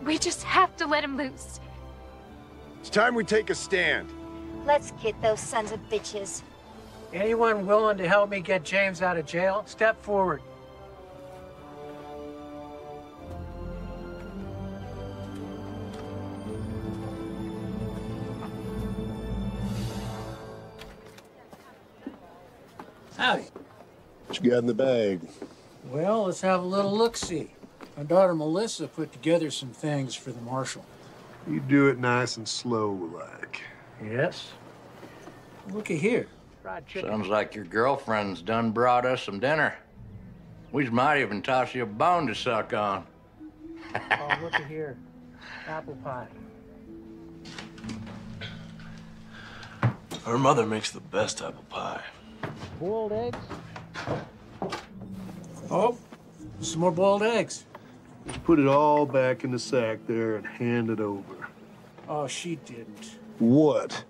We just have to let him loose. It's time we take a stand. Let's get those sons of bitches. Anyone willing to help me get James out of jail, step forward. Howdy. What you got in the bag? Well, let's have a little look-see. My daughter Melissa put together some things for the marshal. You do it nice and slow, like. Yes. Looky here. Sounds like your girlfriend's done brought us some dinner. We might even toss you a bone to suck on. Oh, looky here. Apple pie. Her mother makes the best apple pie. Boiled eggs? Oh, some more boiled eggs. Just put it all back in the sack there and hand it over. Oh, she didn't. What?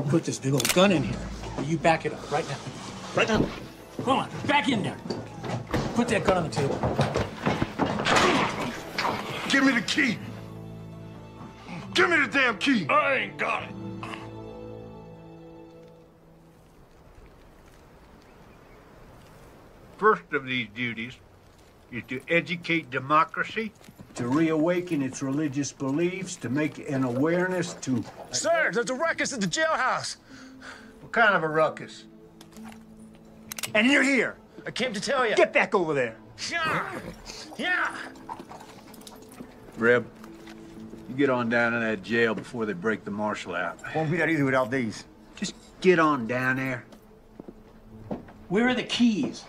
Put this big old gun in here. You back it up right now. Right now. Come on, back in there. Put that gun on the table. Give me the key. Give me the damn key. I ain't got it. First of these duties is to educate democracy, to reawaken its religious beliefs, to make an awareness to... Sir, there's a ruckus at the jailhouse. What kind of a ruckus? And you're here. I came to tell you. Get back over there. Yeah. Reb, you get on down in that jail before they break the marshal out. Won't be that easy without these. Just get on down there. Where are the keys?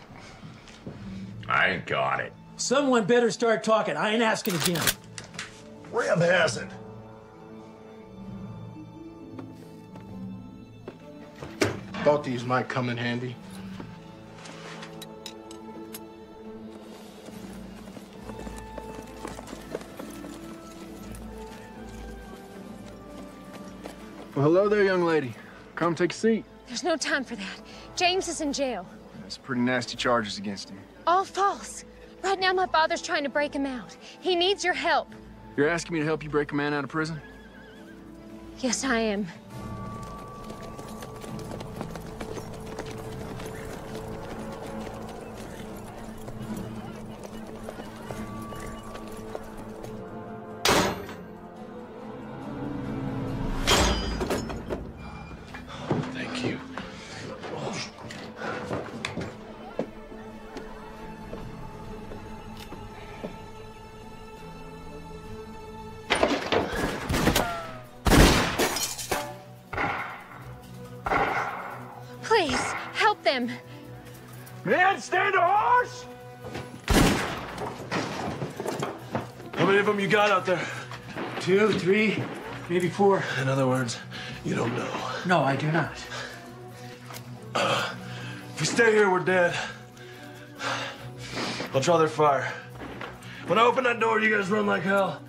I ain't got it. Someone better start talking. I ain't asking again. Reb has it. Thought these might come in handy. Well, hello there, young lady. Come take a seat. There's no time for that. James is in jail. There's pretty nasty charges against him. All false. Right now, my father's trying to break him out. He needs your help. You're asking me to help you break a man out of prison? Yes, I am. Thank you. Please, help them. Man, stand a horse! How many of them you got out there? 2, 3, maybe 4. In other words, You don't know. No, I do not. If we stay here, we're dead. I'll draw their fire. When I open that door, you guys run like hell.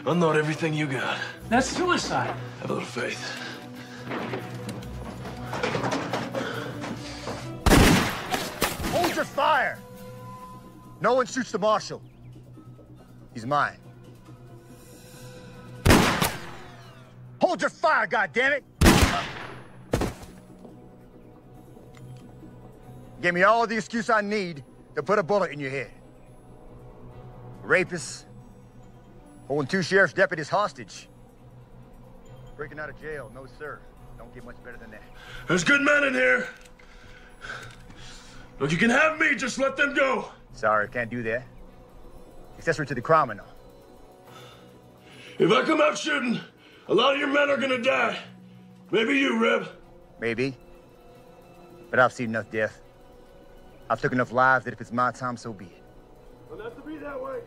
Unload everything you got. That's suicide. Have a little faith. Hold your fire! No one shoots the marshal. He's mine. Hold your fire, goddammit! Give me all the excuse I need to put a bullet in your head. Rapists, holding 2 sheriff's deputies hostage. Breaking out of jail, no sir. Don't get much better than that. There's good men in here. If you can have me, just let them go. Sorry, can't do that. Accessory to the crime and all. If I come out shooting, a lot of your men are gonna die. Maybe you, Reb. Maybe. But I've seen enough death. I've took enough lives that if it's my time, so be it. It'll have to be that way.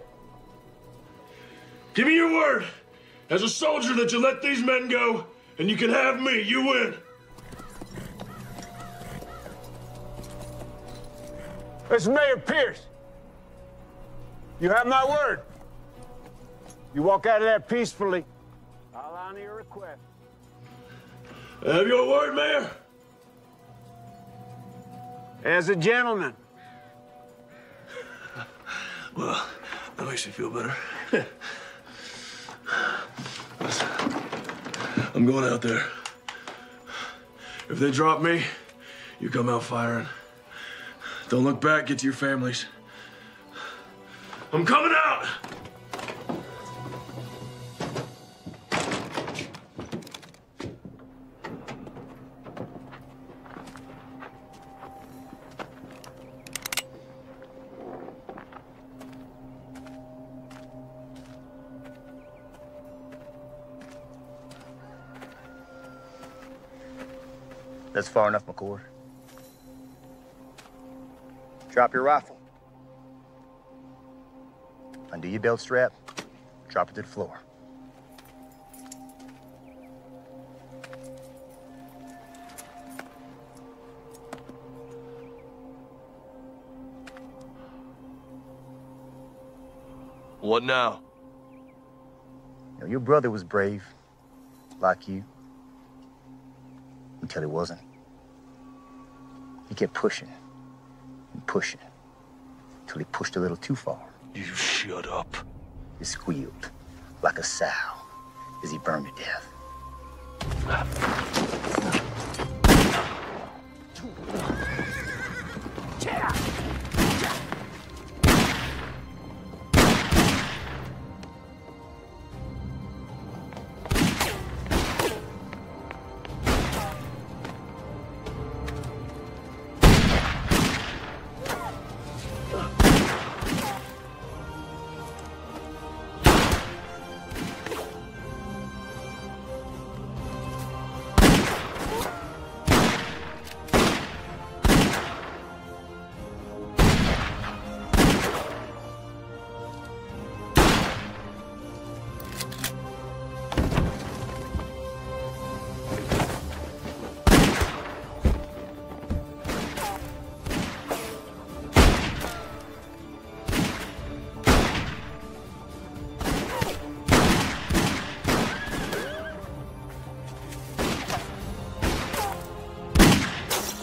Give me your word, as a soldier, that you let these men go, and you can have me. You win. This is Mayor Pierce. You have my word. You walk out of there peacefully, I'll honor your request. I have your word, Mayor. As a gentleman. Well, that makes me feel better. Listen, I'm going out there. If they drop me, you come out firing. Don't look back, get to your families. I'm coming out! That's far enough, McCord. Drop your rifle. Undo your belt strap. Drop it to the floor. What now? You know, your brother was brave, like you. Until he wasn't. He kept pushing and pushing until he pushed a little too far. You shut up. He squealed like a sow as he burned to death.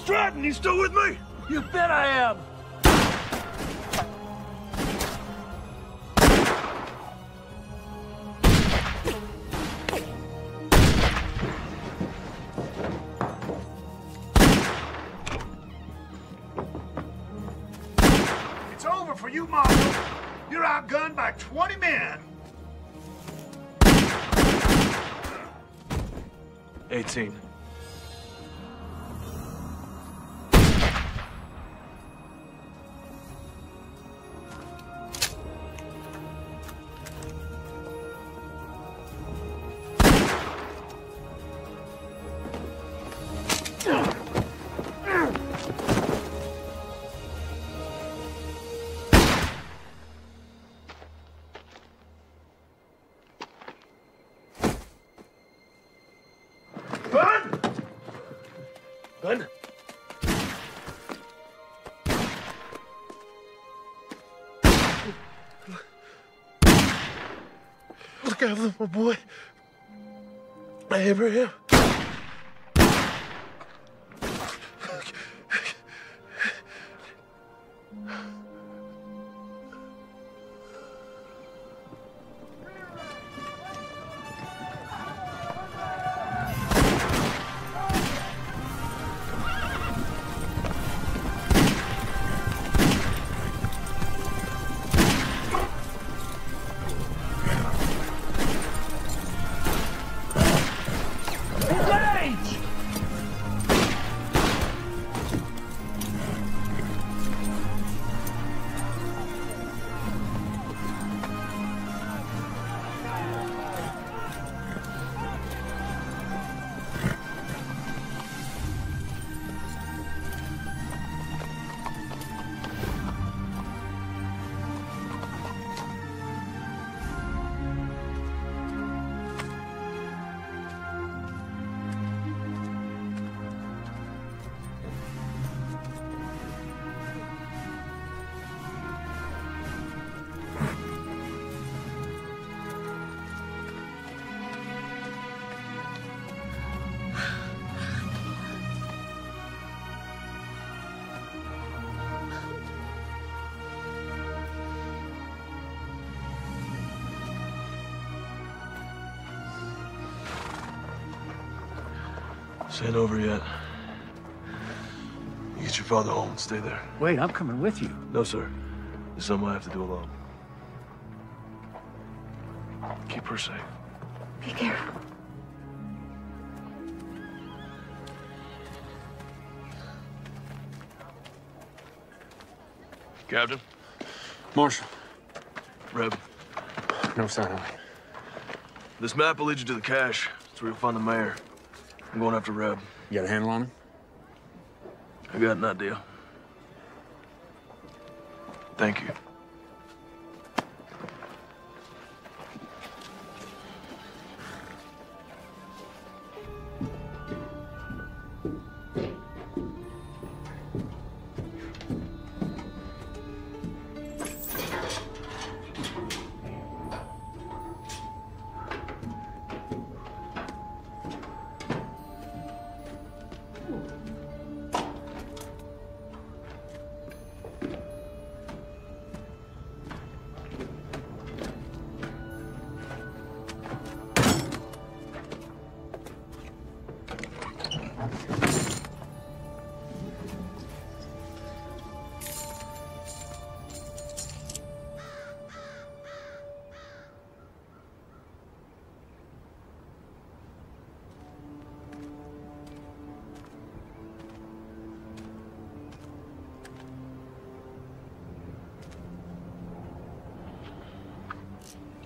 Stratton, you still with me? You bet I am. It's over for you, Marshal. You're outgunned by 20 men. 18. Gun! Gun? Look out for my boy. Abraham. This ain't over yet. You get your father home and stay there. Wait, I'm coming with you. No, sir. This is something I have to do alone. Keep her safe. Be careful. Captain? Marshal. Reb. No sign of it. This map will lead you to the cache. That's where you'll find the mayor. I'm going after Reb. You got a handle on him? I got an idea. Thank you.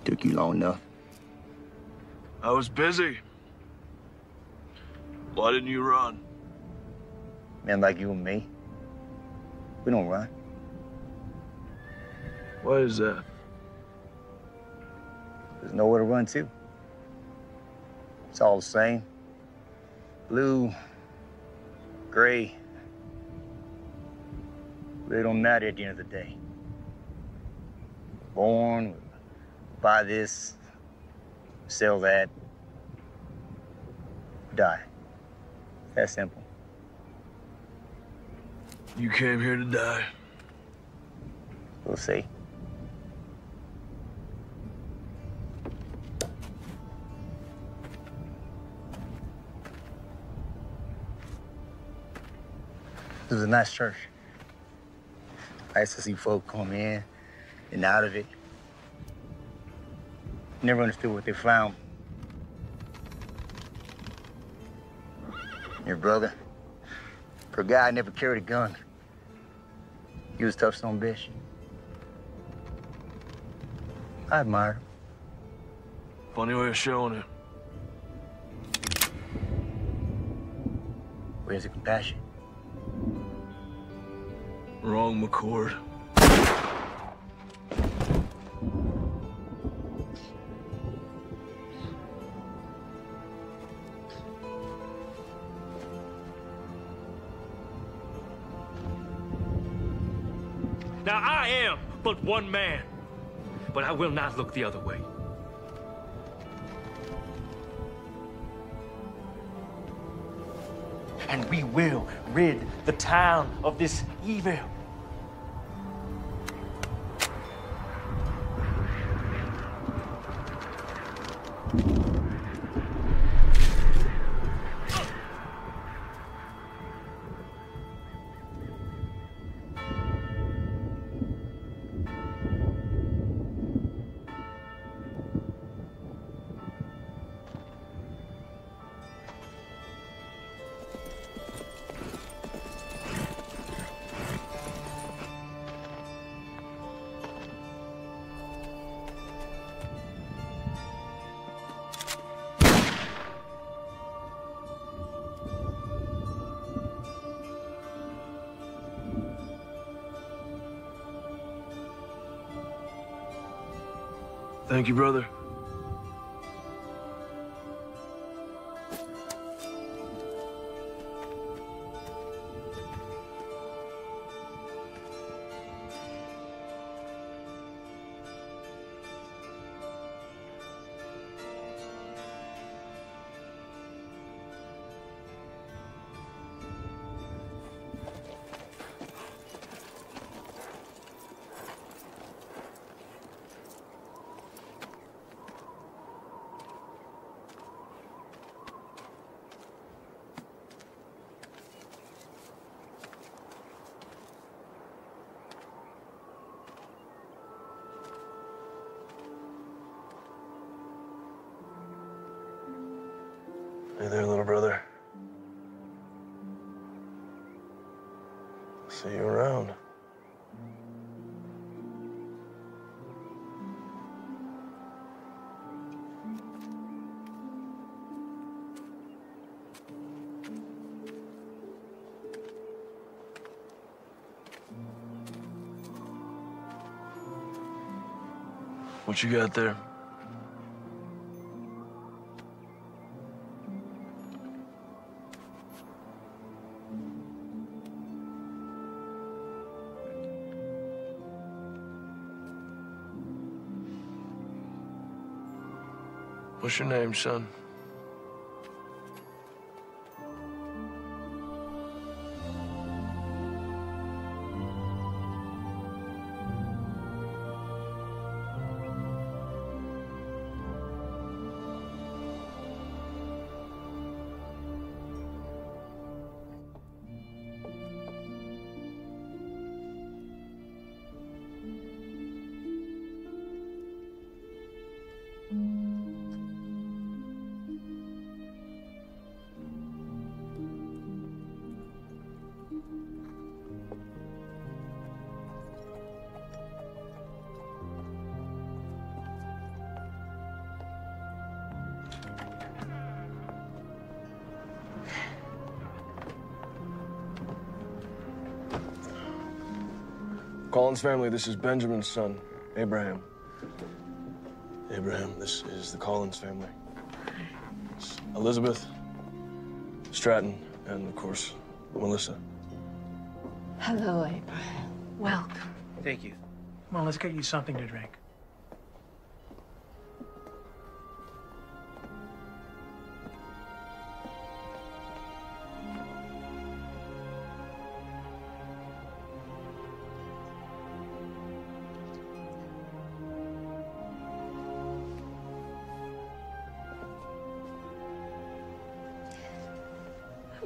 Took you long enough. I was busy. Why didn't you run? Men like you and me, we don't run. Why is that? There's nowhere to run to. It's all the same. Blue, gray. They don't matter at the end of the day. Born, buy this, sell that, die. That simple. You came here to die. We'll see. It was a nice church. I used to see folk come in and out of it. Never understood what they found. Your brother, for a guy, never carried a gun. He was a tough son of a bitch. I admired him. Funny way of showing it. Where's the compassion? Wrong, McCord. Now, I am but one man, but I will not look the other way. And we will rid the town of this evil. Thank you, brother. Hey there, little brother. See you around. What you got there? What's your name, son? Collins family, this is Benjamin's son, Abraham. Abraham, this is the Collins family. It's Elizabeth, Stratton, and of course, Melissa. Hello, Abraham. Welcome. Thank you. Come on, let's get you something to drink.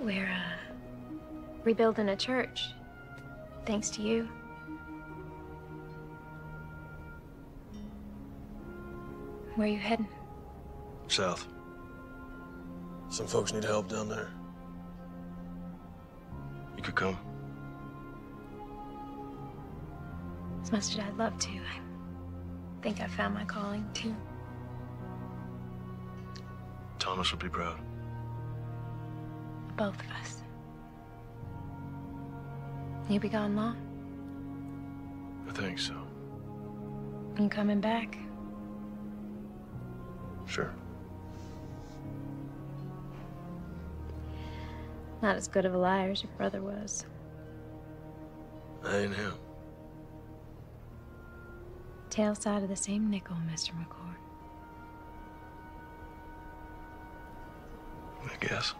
We're, rebuilding a church, thanks to you. Where are you heading? South. Some folks need help down there. You could come. As much as I'd love to, I think I found my calling, too. Thomas would be proud. Both of us. You be gone long? I think so. You coming back? Sure. Not as good of a liar as your brother was. I ain't him. tail side of the same nickel, Mr. McCord. I guess.